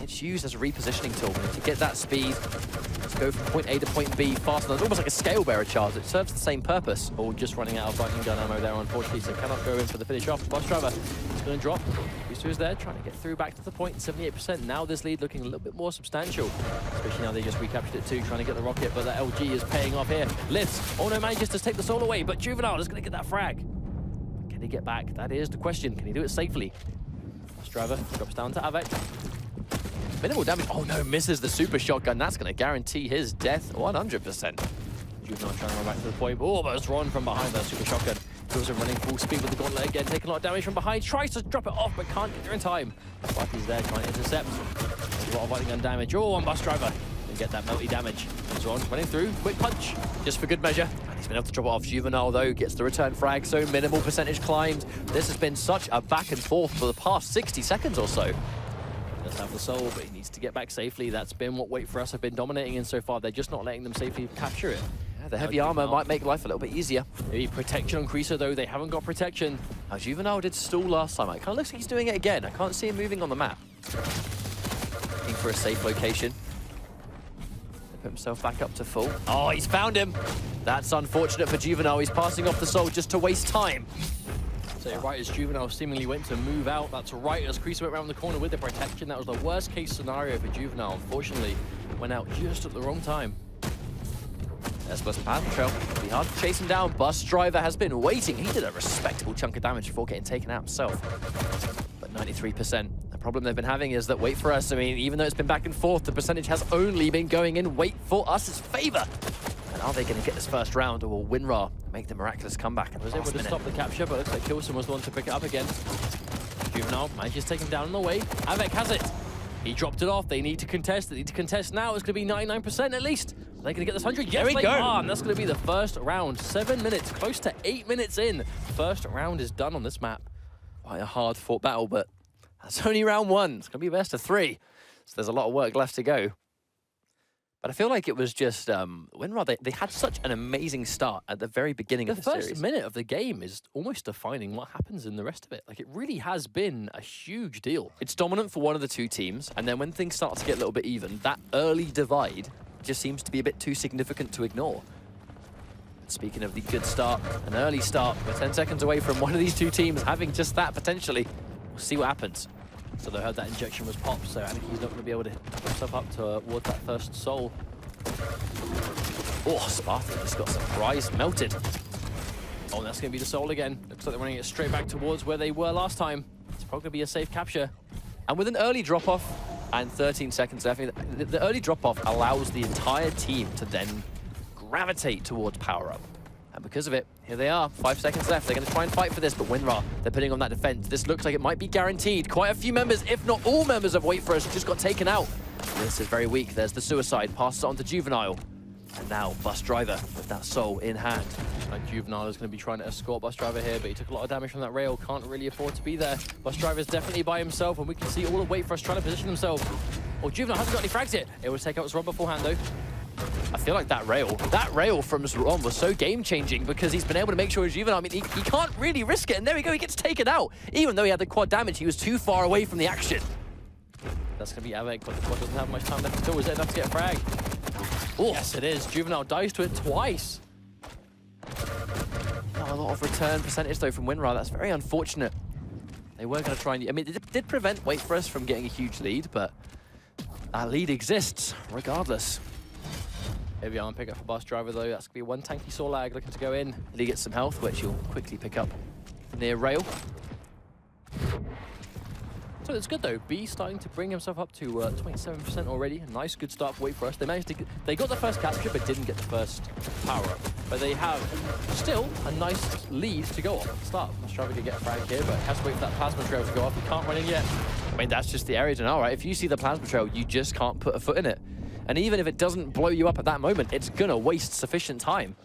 S1: it's used as a repositioning tool. To get that speed, to go from point A to point B faster. It's almost like a scale bearer charge. It serves the same purpose.
S2: Oh, just running out of lightning gun ammo there, unfortunately, so cannot go in for the finish off. Bus driver is going to drop. Booster is there, trying to get through back to the point, 78%. Now this lead looking a little bit more substantial, especially now they just recaptured it too, trying to get the rocket, but that LG is paying off here. Lifts. Oh no, manages to take the Soul away, but Juvenile is going to get that frag. Can he get back? That is the question. Can he do it safely? Bus driver drops down to Avec.
S1: Minimal damage. Oh no, misses the super shotgun. That's going to guarantee his death 100%.
S2: Juvenile trying to run back to the point. Oh, but it's Ron from behind that super shotgun. Goes in running full speed with the gauntlet again, taking a lot of damage from behind. Tries to drop it off, but can't get there in time. Sparky's there trying to intercept. There's a lot of lightning gun damage. Oh, on Bus driver. And get that melty damage. He's Ron running through. Quick punch.
S1: Just for good measure. And he's been able to drop it off. Juvenile, though, gets the return frag, so minimal percentage climbed. This has been such a back and forth for the past 60 seconds or so.
S2: Does have the Soul, but he needs to get back safely. That's been what wait4us have been dominating in so far. They're just not letting them safely capture it.
S1: Yeah, the heavy armor might make life a little bit easier.
S2: Maybe protection on Creaser, though. They haven't got protection.
S1: Now, Juvenile did stall last time. It kind of looks like he's doing it again. I can't see him moving on the map. Looking for a safe location. Put himself back up to full. Oh, he's found him. That's unfortunate for Juvenile. He's passing off the Soul just to waste time.
S2: So right as Juvenile seemingly went to move out, that's right as Creaser went around the corner with the protection. That was the worst case scenario for Juvenile. Unfortunately, went out just at the wrong time.
S1: There's Bus Path Trail. It'll be hard to chase him down. Bus driver has been waiting. He did a respectable chunk of damage before getting taken out himself. But 93%. The problem they've been having is that wait4us, I mean, even though it's been back and forth, the percentage has only been going in wait4us' favor. And are they going to get this first round, or will Winrar make the miraculous comeback?
S2: Was able to stop the capture, but looks like Kilson was the one to pick it up again. Juvenile manages to take him down on the way. Avec has it. He dropped it off. They need to contest. They need to contest now. It's going to be 99% at least. Are they going to get this 100? Yes,
S1: there we go.
S2: Are. And that's going to be the first round. 7 minutes, close to 8 minutes in. First round is done on this map.
S1: Quite a hard-fought battle, but that's only round one. It's going to be best of 3. So there's a lot of work left to go. But I feel like it was just Winrar. They had such an amazing start at the very beginning of the series.
S2: The first minute of the game is almost defining what happens in the rest of it. Like, it really has been a huge deal.
S1: It's dominant for one of the two teams, and then when things start to get a little bit even, that early divide just seems to be a bit too significant to ignore. But speaking of the good start, an early start, we're 10 seconds away from one of these two teams having just that potentially. We'll see what happens.
S2: So they heard that injection was popped, so I think he's not going to be able to put himself up towards that first Soul.
S1: Oh, Spartan just got surprised, melted.
S2: Oh, that's going to be the Soul again. Looks like they're running it straight back towards where they were last time. It's probably going to be a safe capture.
S1: And with an early drop-off and 13 seconds left, the early drop-off allows the entire team to then gravitate towards power-up. And because of it, here they are, 5 seconds left. They're going to try and fight for this, but Winrar, they're putting on that defense. This looks like it might be guaranteed. Quite a few members, if not all members of wait4us, just got taken out. This is very weak. There's the suicide, passes it on to Juvenile. And now Bus Driver with that Soul in hand.
S2: And Juvenile is going to be trying to escort Bus Driver here, but he took a lot of damage from that rail. Can't really afford to be there. Bus Driver is definitely by himself, and we can see all of wait4us trying to position themselves. Oh, Juvenile hasn't got any frags yet. It will take out his Ron beforehand, though.
S1: I feel like that rail from Ron was so game-changing because he's been able to make sure Juvenile, I mean, he can't really risk it, and there we go, he gets taken out. Even though he had the quad damage, he was too far away from the action.
S2: That's going to be Avec, but the quad doesn't have much time left at all. Is it enough to get a frag? Oh, yes, it is. Juvenile dies to it twice.
S1: Not a lot of return percentage, though, from Winrar. That's very unfortunate. They were going to try and... I mean, it did prevent wait4us from getting a huge lead, but that lead exists regardless.
S2: Heavy arm pick up for Bus Driver, though. That's going to be one tanky Sorlag looking to go in.
S1: He gets some health, which he'll quickly pick up near rail.
S2: So it's good, though. B starting to bring himself up to 27% already. A nice, good start for wait4us. They managed to they got the first capture, but didn't get the first power-up. But they have still a nice lead to go off at the start. Bus Driver can get a frag here, but has to wait for that plasma trail to go off. He can't run in yet.
S1: I mean, that's just the area to know, right? If you see the plasma trail, you just can't put a foot in it. And even if it doesn't blow you up at that moment, it's gonna waste sufficient time.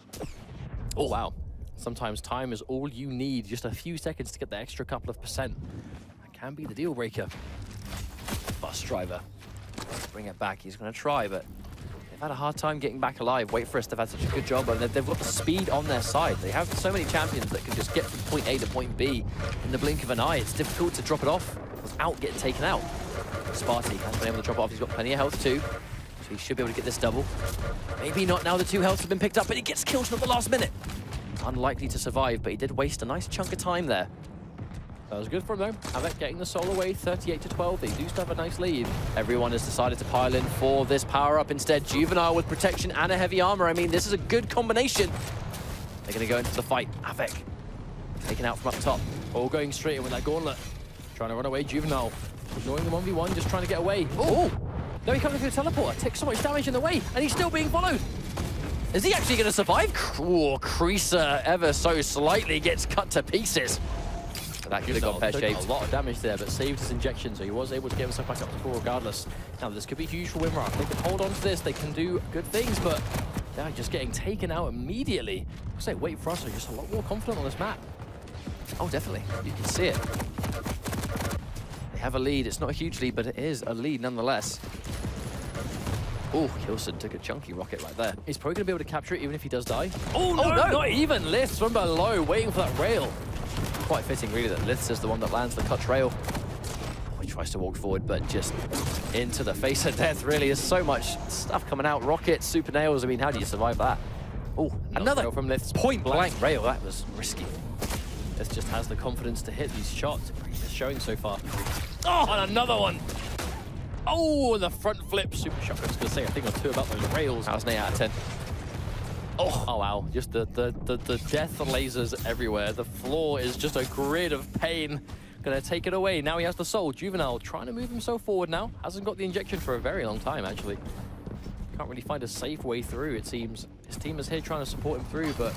S2: Oh, wow. Sometimes time is all you need. Just a few seconds to get the extra couple of percent. That can be the deal breaker.
S1: Bus Driver, bring it back. He's gonna try, but they've had a hard time getting back alive. wait4us, they've had such a good job, and they've got the speed on their side. They have so many champions that can just get from point A to point B in the blink of an eye. It's difficult to drop it off without getting taken out. Sparty hasn't been able to drop it off. He's got plenty of health too, so he should be able to get this double. Maybe not now the 2 healths have been picked up, but he gets killed at the last minute. Unlikely to survive, but he did waste a nice chunk of time there.
S2: That was good from them. Avec getting the soul away, 38-12. They do still have a nice lead.
S1: Everyone has decided to pile in for this power-up instead. Juvenile with protection and a heavy armor. I mean, this is a good combination. They're going to go into the fight. Avec taken out from up top.
S2: All going straight in with that gauntlet. Trying to run away, Juvenile. Ignoring the 1v1, just trying to get away.
S1: Oh!
S2: No, he comes through the teleporter. Takes so much damage in the way, and he's still being followed.
S1: Is he actually going to survive? Oh, Creaser ever so slightly gets cut to pieces. That could have got pear-shaped.
S2: A lot of damage there, but saved his injection, so he was able to get himself back up to 4 regardless. Now, this could be huge for Winrar. If they can hold on to this, they can do good things, but they're just getting taken out immediately. I say wait4us are just a lot more confident on this map.
S1: Oh, definitely. You can see it. They have a lead. It's not a huge lead, but it is a lead nonetheless. Oh, Kilson took a chunky rocket right there.
S2: He's probably going to be able to capture it even if he does die.
S1: Oh, no!
S2: Not even. Lifts from below, waiting for that rail.
S1: Quite fitting, really, that Liths is the one that lands the cut rail. Oh, he tries to walk forward, but just into the face of death, really. There's so much stuff coming out. Rockets, super nails. I mean, how do you survive that? Oh, another
S2: from Liths.
S1: Point blank rail. That was risky.
S2: This just has the confidence to hit these shots. It's showing so far. Oh, and another one. Oh, the front flip. Super shock. I was going to say a thing or two about those rails.
S1: That was an 8 out of 10.
S2: Oh wow, just the death lasers everywhere. The floor is just a grid of pain. Gonna take it away. Now he has the soul. Juvenile trying to move himself forward now. Hasn't got the injection for a very long time, actually. Can't really find a safe way through, it seems. His team is here trying to support him through, but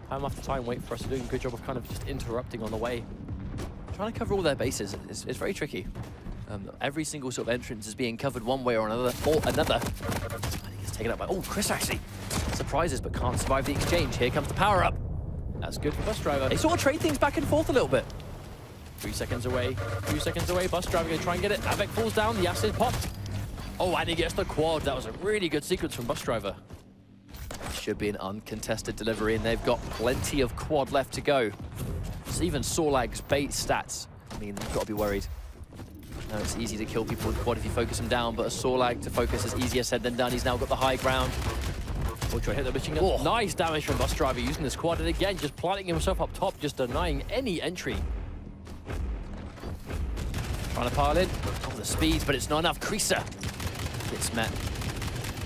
S2: time after time, wait4us are doing a good job of kind of just interrupting on the way.
S1: Trying to cover all their bases is very tricky. Every single sort of entrance is being covered one way or another. He gets taken up by... Oh, Chris actually surprises but can't survive the exchange. Here comes the power-up.
S2: That's good for Bus Driver.
S1: They sort of trade things back and forth a little bit.
S2: 3 seconds away. 2 seconds away. Bus Driver going to try and get it. Avec falls down. The acid popped. Oh, and he gets the quad. That was a really good sequence from Bus Driver.
S1: Should be an uncontested delivery, and they've got plenty of quad left to go. So even Sorlag's bait stats, I mean, they've got to be worried. No, it's easy to kill people with quad if you focus them down, but a Sorlag to focus is easier said than done. He's now got the high ground.
S2: Ultra hit the machine gun. Oh. Nice damage from Bus Driver using this quad, and again, just planting himself up top, just denying any entry.
S1: Trying to pile in. Oh, the speed, but it's not enough. Creaser gets met.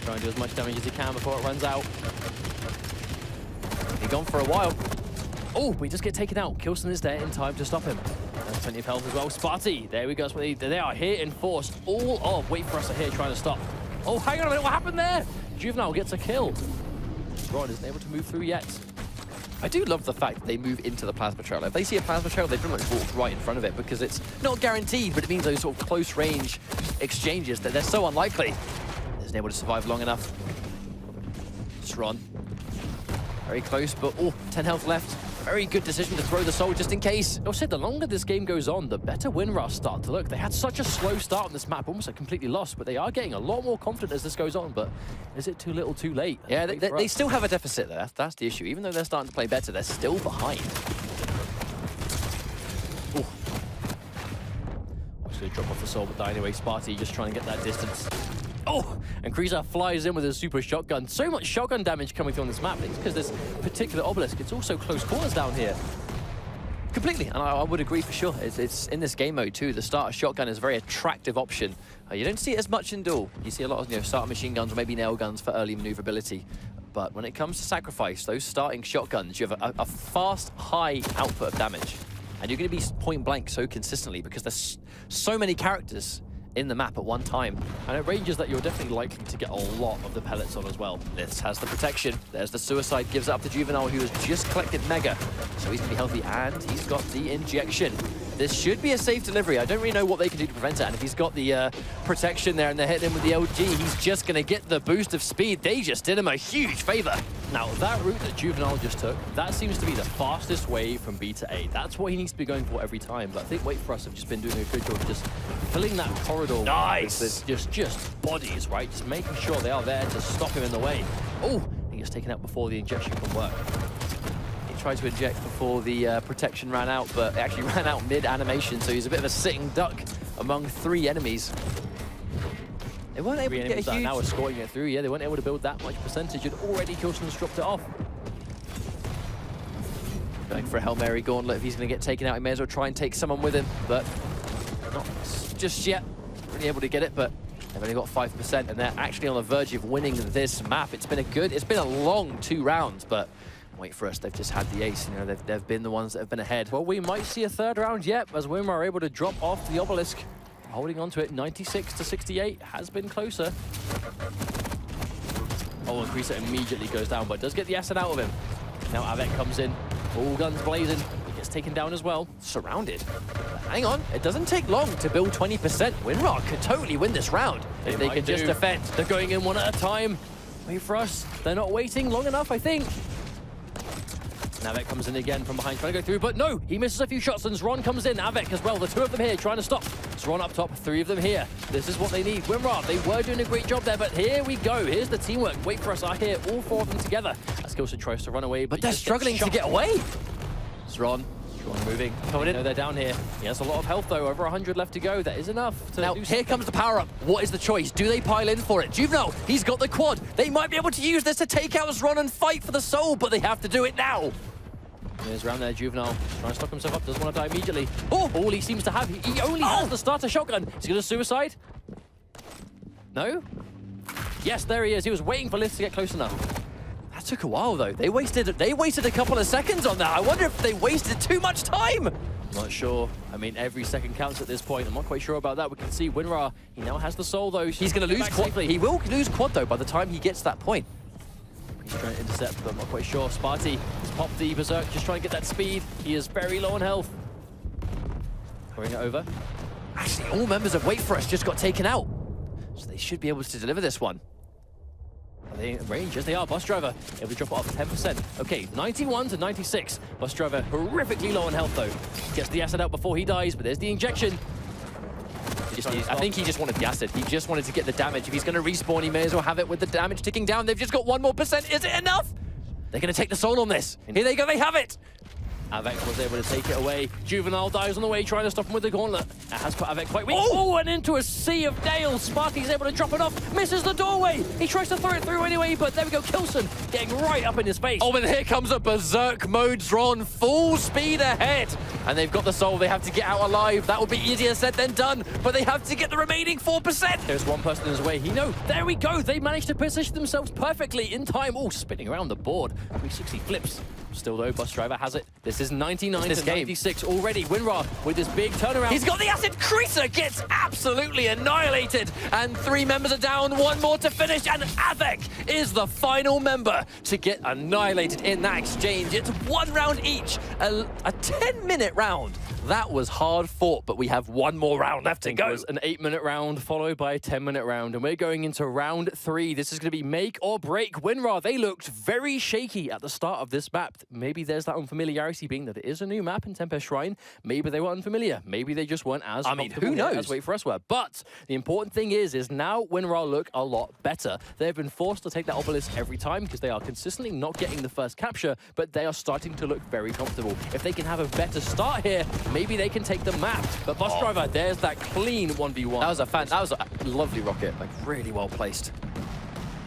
S2: Try and do as much damage as he can before it runs out.
S1: He's gone for a while.
S2: Oh, we just get taken out. Kilson is there in time to stop him. There's plenty of health as well. Sparty, there we go. They are here in force. All of wait4us are here trying to stop. Oh, hang on a minute, what happened there? Juvenile gets a kill. Rod isn't able to move through yet.
S1: I do love the fact that they move into the plasma trail. If they see a plasma trail, they pretty much walk right in front of it because it's not guaranteed, but it means those sort of close range exchanges that they're so unlikely. Isn't able to survive long enough. Sron. Very close, but 10 health left. Very good decision to throw the soul just in case.
S2: I said the longer this game goes on, the better Winrar start to look. They had such a slow start on this map, almost completely lost, but they are getting a lot more confident as this goes on. But is it too little, too late?
S1: Yeah, they still have a deficit there. That's the issue. Even though they're starting to play better, they're still behind.
S2: Obviously, drop off the soul, but anyway, Sparty just trying to get that distance. Oh, and Kreezer flies in with his super shotgun. So much shotgun damage coming through on this map. It's because this particular obelisk, it's also close quarters down here.
S1: Completely, and I would agree for sure. It's in this game mode too. The starter shotgun is a very attractive option. You don't see it as much in duel. You see a lot of starter machine guns or maybe nail guns for early maneuverability. But when it comes to sacrifice, those starting shotguns, you have a fast, high output of damage. And you're going to be point blank so consistently because there's so many characters in the map at one time.
S2: And at ranges that you're definitely likely to get a lot of the pellets on as well.
S1: This has the protection. There's the suicide, gives it up to Juvenile, who has just collected Mega. So he's going to be healthy, and he's got the injection. This should be a safe delivery. I don't really know what they can do to prevent it. And if he's got the protection there and they're hitting him with the LG, he's just going to get the boost of speed. They just did him a huge favor.
S2: Now, that route that Juvenile just took, that seems to be the fastest way from B to A. That's what he needs to be going for every time. But I think wait4us have just been doing a good job of just filling that corridor
S1: nice.
S2: with just bodies, right? Just making sure they are there to stop him in the way. Oh, he gets taken out before the injection can work.
S1: Tried to inject before the protection ran out, but it actually ran out mid-animation, so he's a bit of a sitting duck among 3 enemies. They weren't able to get a huge...
S2: now escorting it through. Yeah, they weren't able to build that much percentage, and already Kilson's dropped it off.
S1: Going for a Hail Mary gauntlet. If he's going to get taken out, he may as well try and take someone with him, but not just yet. Really able to get it, but they've only got 5%, and they're actually on the verge of winning this map. It's been a long 2 rounds, but wait4us, they've just had the ace. You know, they've been the ones that have been ahead.
S2: Well, we might see a 3rd round yet, as Winrar are able to drop off the obelisk. Holding on to it, 96 to 68, has been closer. Oh, and Kreezer immediately goes down, but does get the asset out of him. Now Avec comes in, all guns blazing. He gets taken down as well.
S1: Surrounded. Hang on, it doesn't take long to build 20%. Winrar could totally win this round if they can just defend.
S2: They're going in one at a time. wait4us, they're not waiting long enough, I think. Avec comes in again from behind, trying to go through, but no, he misses a few shots, and Zron comes in. Avec as well, the 2 of them here trying to stop. Zron up top, 3 of them here. This is what they need. Winrar, they were doing a great job there, but here we go. Here's the teamwork. wait4us are here, all 4 of them together. As Kilson tries to run away,
S1: but they're struggling to get away. Zron
S2: moving.
S1: Coming in.
S2: No, they're down here. He has a lot of health though, over 100 left to go. That is enough to
S1: now, here comes the power-up. What is the choice? Do they pile in for it? Juvenile, he's got the quad. They might be able to use this to take out Zron and fight for the soul, but they have to do it now.
S2: There's around there, Juvenile, trying to stock himself up, doesn't want to die immediately. Oh, all he seems to have, he only has the starter shotgun. Is he going to suicide? No? Yes, there he is. He was waiting for Liz to get close enough.
S1: That took a while, though. They wasted a couple of seconds on that. I wonder if they wasted too much time.
S2: Not sure. I mean, every second counts at this point. I'm not quite sure about that. We can see Winrar, he now has the soul, though.
S1: He's going to lose quad. He will lose quad, though, by the time he gets to that point.
S2: He's trying to intercept, but I'm not quite sure. Sparty has popped the Berserk, just trying to get that speed. He is very low on health. Bring it over.
S1: Actually, all members of wait4us just got taken out. So they should be able to deliver this one.
S2: Are they in range? Yes, they are. Bus driver able to drop it off 10%. Okay, 91 to 96. Bus driver horrifically low on health, though. Gets the acid out before he dies, but there's the injection.
S1: I think he just wanted the acid. He just wanted to get the damage. If he's going to respawn, he may as well have it with the damage ticking down. They've just got 1 more percent. Is it enough? They're going to take the soul on this. Here they go. They have it.
S2: Avec was able to take it away. Juvenile dies on the way, trying to stop him with the gauntlet. That has put Avec quite weak. Oh, and into a sea of nails. Sparky's able to drop it off. Misses the doorway. He tries to throw it through anyway, but there we go. Kilson getting right up in his face.
S1: Oh, and here comes a Berserk mode Zron. Full speed ahead. And they've got the soul. They have to get out alive. That would be easier said than done, but they have to get the remaining 4%.
S2: There's one person in his way. There we go. They managed to position themselves perfectly in time. Oh, spinning around the board. 360 flips. Still though, Bus Driver has it. This is 99 to 96 already. Winrar with this big turnaround.
S1: He's got the acid. Kreezer gets absolutely annihilated. And 3 members are down, 1 more to finish. And Avec is the final member to get annihilated in that exchange. It's 1 round each, a 10-minute round. That was hard fought, but we have 1 more round left to go.
S2: It was an 8-minute round followed by a 10-minute round, and we're going into round 3. This is going to be make or break. Winrar, they looked very shaky at the start of this map. Maybe there's that unfamiliarity being that it is a new map in Tempest Shrine. Maybe they were unfamiliar. Maybe they just weren't as
S1: who knows?
S2: As wait4us were. But the important thing is now Winrar look a lot better. They've been forced to take that obelisk every time because they are consistently not getting the first capture, but they are starting to look very comfortable. If they can have a better start here, maybe they can take the map. But Bus Driver, there's that clean 1v1.
S1: That was a lovely rocket, like really well placed.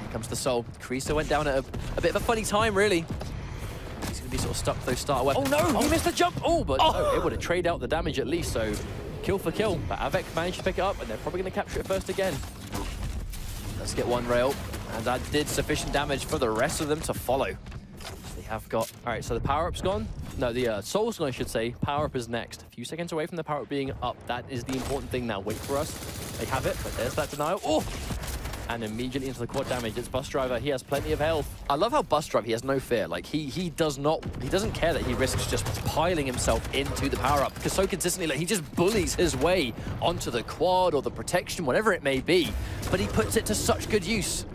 S1: Here comes the Soul. Creaser went down at a bit of a funny time, really. He's going to be sort of stuck with those starter weapons.
S2: Oh no, he missed the jump. Oh, but no, it would have traded out the damage at least, so kill for kill. But Avec managed to pick it up, and they're probably going to capture it first again.
S1: Let's get one rail, and that did sufficient damage for the rest of them to follow. They have got...
S2: All right, so the power-up's gone. No, the Soul's gone, I should say. Power-up is next. A few seconds away from the power-up being up. That is the important thing now. Wait for us. They have it, but there's that denial. Oh! And immediately into the quad damage. It's Bus Driver. He has plenty of health.
S1: I love how Bus Driver, he has no fear. Like, he doesn't care that he risks just piling himself into the power-up, because so consistently, like, he just bullies his way onto the quad or the protection, whatever it may be. But he puts it to such good use.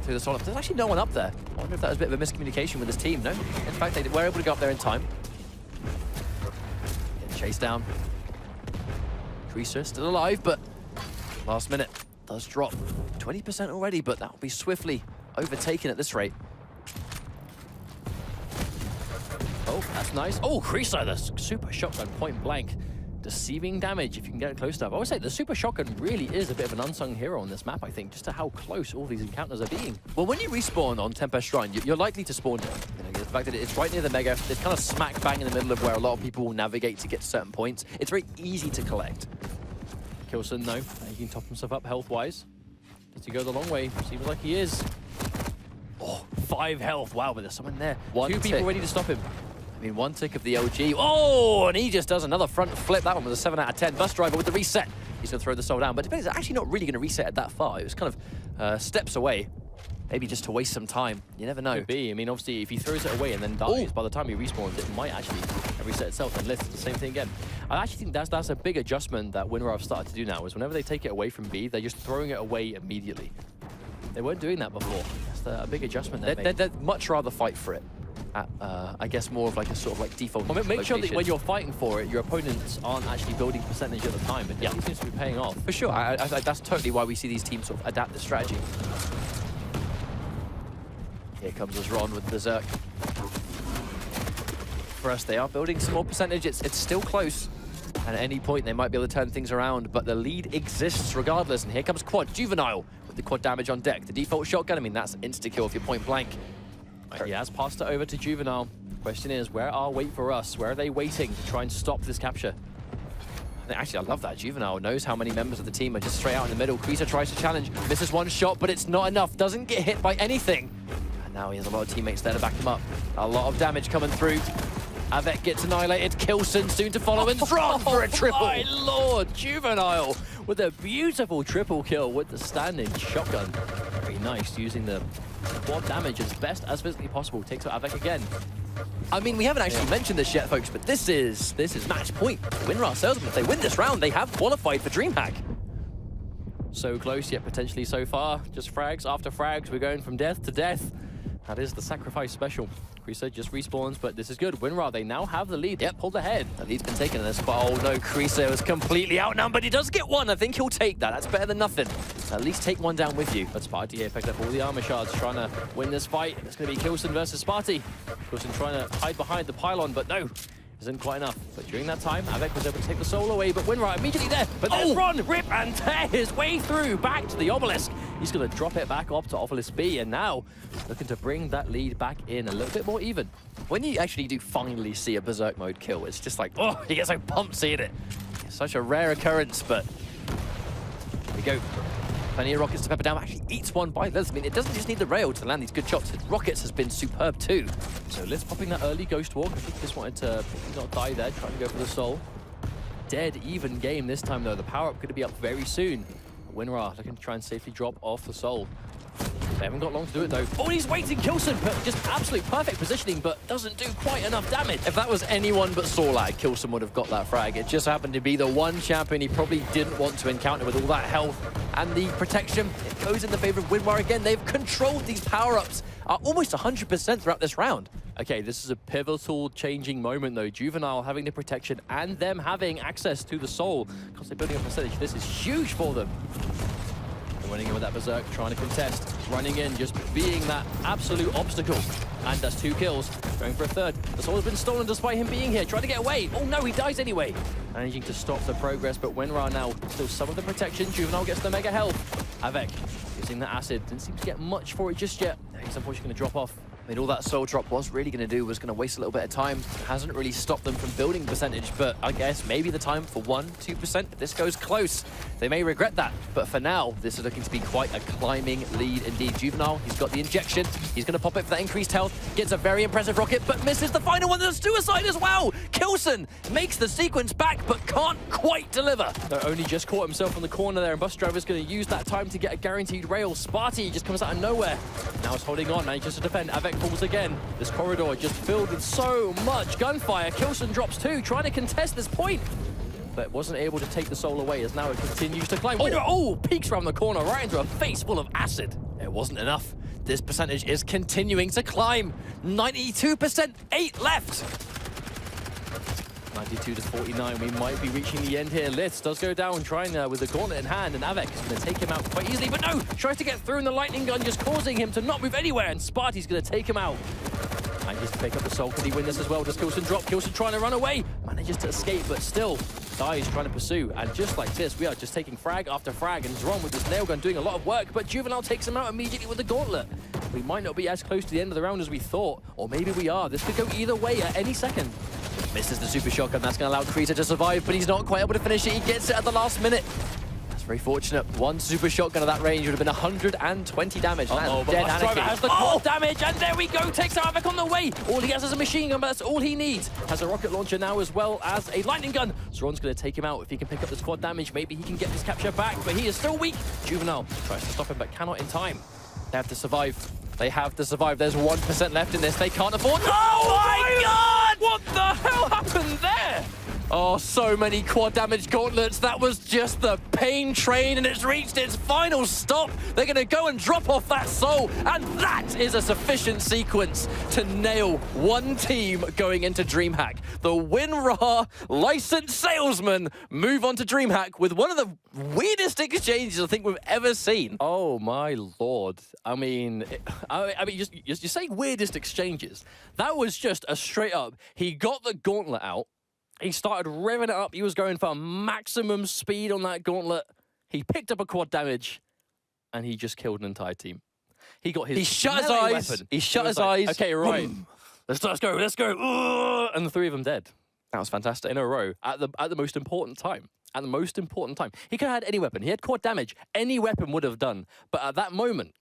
S1: Through the solid. There's actually no one up there. I wonder if that was a bit of a miscommunication with his team, no? In fact, they were able to go up there in time. Getting chased down. Creaser still alive, but last minute does drop. 20% already, but that will be swiftly overtaken at this rate.
S2: Oh, that's nice. Oh, Creaser, the super shotgun point blank. Deceiving damage if you can get it close enough. I would say the super shotgun really is a bit of an unsung hero on this map, I think, just to how close all these encounters are being.
S1: Well, when you respawn on Tempest Shrine, you're likely to spawn here. You know, the fact that it's right near the Mega, it's kind of smack bang in the middle of where a lot of people will navigate to get to certain points. It's very easy to collect.
S2: Kilson, no. He can top himself up health-wise. Does he go the long way? Seems like he is. Oh, 5 health. Wow, but there's someone there. Two people ready to stop him.
S1: I mean, one tick of the OG. Oh, and he just does another front flip. That one was a 7 out of 10. Bus Driver with the reset. He's going to throw the Soul down. But it's actually not really going to reset it that far. It was kind of steps away. Maybe just to waste some time. You never know.
S2: Could be. I mean, obviously, if he throws it away and then dies, by the time he respawns, it might actually reset itself and lift the same thing again. I actually think that's a big adjustment that Winrar have started to do now, is whenever they take it away from B, they're just throwing it away immediately. They weren't doing that before. That's a big adjustment
S1: they'd much rather fight for it. I guess more of like a sort of like default.
S2: Well, make sure that when you're fighting for it, your opponents aren't actually building percentage at the time. It definitely seems to be paying off.
S1: For sure. That's totally why we see these teams sort of adapt the strategy. Here comes Ron with Berserk. For us, they are building some more percentage. It's still close. And at any point, they might be able to turn things around, but the lead exists regardless. And here comes Quad, Juvenile, with the quad damage on deck. The default shotgun, I mean, that's insta-kill if you're point blank.
S2: He has passed it over to Juvenile. Question is, where are Wait for Us? Where are they waiting to try and stop this capture?
S1: Actually, I love that. Juvenile knows how many members of the team are just straight out in the middle. Creaser tries to challenge, misses one shot, but it's not enough. Doesn't get hit by anything. And now he has a lot of teammates there to back him up. A lot of damage coming through. Avec gets annihilated. Kilson soon to follow, and Ron for a triple.
S2: My lord, Juvenile with a beautiful triple kill with the standing shotgun. Very nice, using the quad damage as best as physically possible. Takes out Avec again.
S1: I mean, we haven't actually mentioned this yet, folks, but this is match point. Winrar Salesmen, if they win this round, they have qualified for DreamHack.
S2: So close, yet potentially so far. Just frags after frags. We're going from death to death. That is the sacrifice special. Creaser just respawns, but this is good. Winrar, they now have the lead. Yep, pulled ahead.
S1: The lead's been taken in this, but oh no, Creaser was completely outnumbered. He does get one. I think he'll take that. That's better than nothing. At least take one down with you.
S2: But Sparty here picked up all the armor shards, trying to win this fight. It's going to be Kilson versus Sparty. Kilson trying to hide behind the pylon, but no, isn't quite enough. But during that time, Avec was able to take the Soul away, but Winrar immediately there. But there's Ron, rip and tear his way through, back to the obelisk. He's going to drop it back up to obelisk B, and now looking to bring that lead back in a little bit more even.
S1: When you actually do finally see a Berserk mode kill, it's just like, oh, you get so pumped seeing it. It's such a rare occurrence, but there we go. Plenty of rockets to pepper down. Actually eats one by Liz. I mean, it doesn't just need the rail to land these good shots. His rockets has been superb too.
S2: So Liz popping that early Ghost Walk. I think he just wanted to not die there, trying to go for the Soul. Dead even game this time though. The power-up could be up very soon. Winrar looking to try and safely drop off the Soul. They haven't got long to do it though. Oh, he's waiting, Kilson, just absolute perfect positioning, but doesn't do quite enough damage.
S1: If that was anyone but Sorlag, Kilson would have got that frag. It just happened to be the one champion he probably didn't want to encounter with all that health and the protection. It goes in the favor of Winrar again. They've controlled these power-ups almost 100% throughout this round.
S2: Okay, this is a pivotal changing moment though. Juvenile having the protection and them having access to the Soul. Because they're building a percentage. This is huge for them. Winning in with that Berserk, trying to contest, running in, just being that absolute obstacle. And that's 2 kills. Going for a third. The soul has been stolen despite him being here. Trying to get away. Oh no, he dies anyway. Managing to stop the progress, but Winrar now still some of the protection. Juvenile gets the mega health. Avec using the acid. Didn't seem to get much for it just yet. He's unfortunately going to drop off.
S1: I mean, all that soul drop was really going to do was going to waste a little bit of time. Hasn't really stopped them from building percentage, but I guess maybe the time for 1-2%. If this goes close, they may regret that. But for now, this is looking to be quite a climbing lead indeed. Juvenile, he's got the injection. He's going to pop it for that increased health. Gets a very impressive rocket, but misses the final one. There's suicide as well. Kilson makes the sequence back, but can't quite deliver.
S2: No, only just caught himself on the corner there, and Bus Driver's going to use that time to get a guaranteed rail. Sparty just comes out of nowhere. Now he's holding on, manages to defend. Avec falls again. This corridor just filled with so much gunfire. Kilson drops 2, trying to contest this point, but wasn't able to take the soul away as now it continues to climb. Oh, peeks around the corner right into a face full of acid.
S1: It wasn't enough. This percentage is continuing to climb. 92%, 8 left.
S2: 92 to 49, we might be reaching the end here. Litz does go down, trying with the gauntlet in hand, and Avec is going to take him out quite easily, but no! Tries to get through in the lightning gun, just causing him to not move anywhere, and Sparty's going to take him out. Manages to pick up the soul. Can he win this as well? Does Kilson drop? Kilson trying to run away. Manages to escape, but still dies trying to pursue. And just like this, we are just taking frag after frag, and Zron with this nail gun doing a lot of work, but Juvenile takes him out immediately with the gauntlet. We might not be as close to the end of the round as we thought, or maybe we are. This could go either way at any second.
S1: Misses the super shotgun. That's going to allow Krita to survive, but he's not quite able to finish it. He gets it at the last minute. That's very fortunate. One super shotgun at that range would have been 120 damage.
S2: But
S1: Dead
S2: Bus Driver has the
S1: oh!
S2: damage, and there we go. Takes out Avec on the way. All he has is a machine gun, but that's all he needs. Has a rocket launcher now as well as a lightning gun. Zron's going to take him out. If he can pick up the squad damage, maybe he can get this capture back, but he is still weak. Juvenile tries to stop him, but cannot in time.
S1: They have to survive. They have to survive. There's 1% left in this. They can't afford...
S2: Oh my God! What the hell happened there?
S1: Oh, so many quad damage gauntlets. That was just the pain train, and it's reached its final stop. They're going to go and drop off that soul, and that is a sufficient sequence to nail one team going into DreamHack. The Winrar licensed salesmen move on to DreamHack with one of the weirdest exchanges I think we've ever seen.
S2: Oh my Lord. I mean, you're saying weirdest exchanges. That was just a straight up, he got the gauntlet out. He started revving it up. He was going for maximum speed on that gauntlet. He picked up a quad damage, and he just killed an entire team. He got his
S1: He shut his eyes.
S2: weapon.
S1: He shut his eyes.
S2: Okay, right. Let's go. And the 3 of them dead.
S1: That was fantastic.
S2: In a row at the most important time. At the most important time. He could have had any weapon. He had quad damage. Any weapon would have done. But at that moment,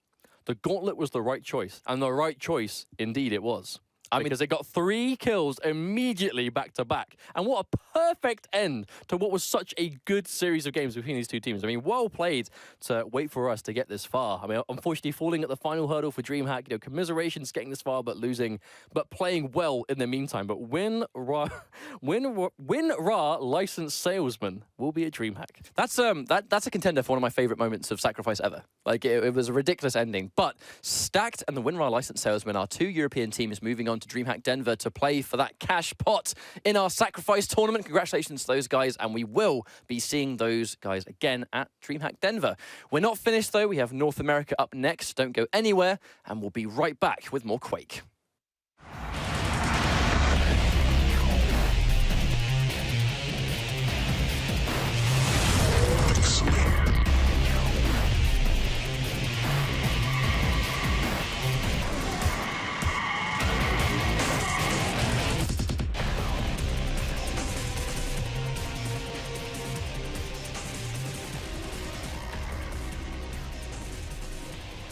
S2: the gauntlet was the right choice. And the right choice, indeed, it was. Because they got 3 kills immediately back to back. And what a perfect end to what was such a good series of games between these two teams. I mean, well played to wait4us to get this far. I mean, unfortunately, falling at the final hurdle for DreamHack, you know, commiserations getting this far, but losing, but playing well in the meantime. But Winrar licensed salesman will be at DreamHack.
S1: That's a contender for one of my favorite moments of Sacrifice ever. Like, it was a ridiculous ending. But Stacked and the Winrar licensed salesmen are 2 European teams moving on to DreamHack Denver to play for that cash pot in our Sacrifice tournament. Congratulations to those guys, and we will be seeing those guys again at DreamHack Denver. We're not finished, though. We have North America up next. Don't go anywhere, and we'll be right back with more Quake.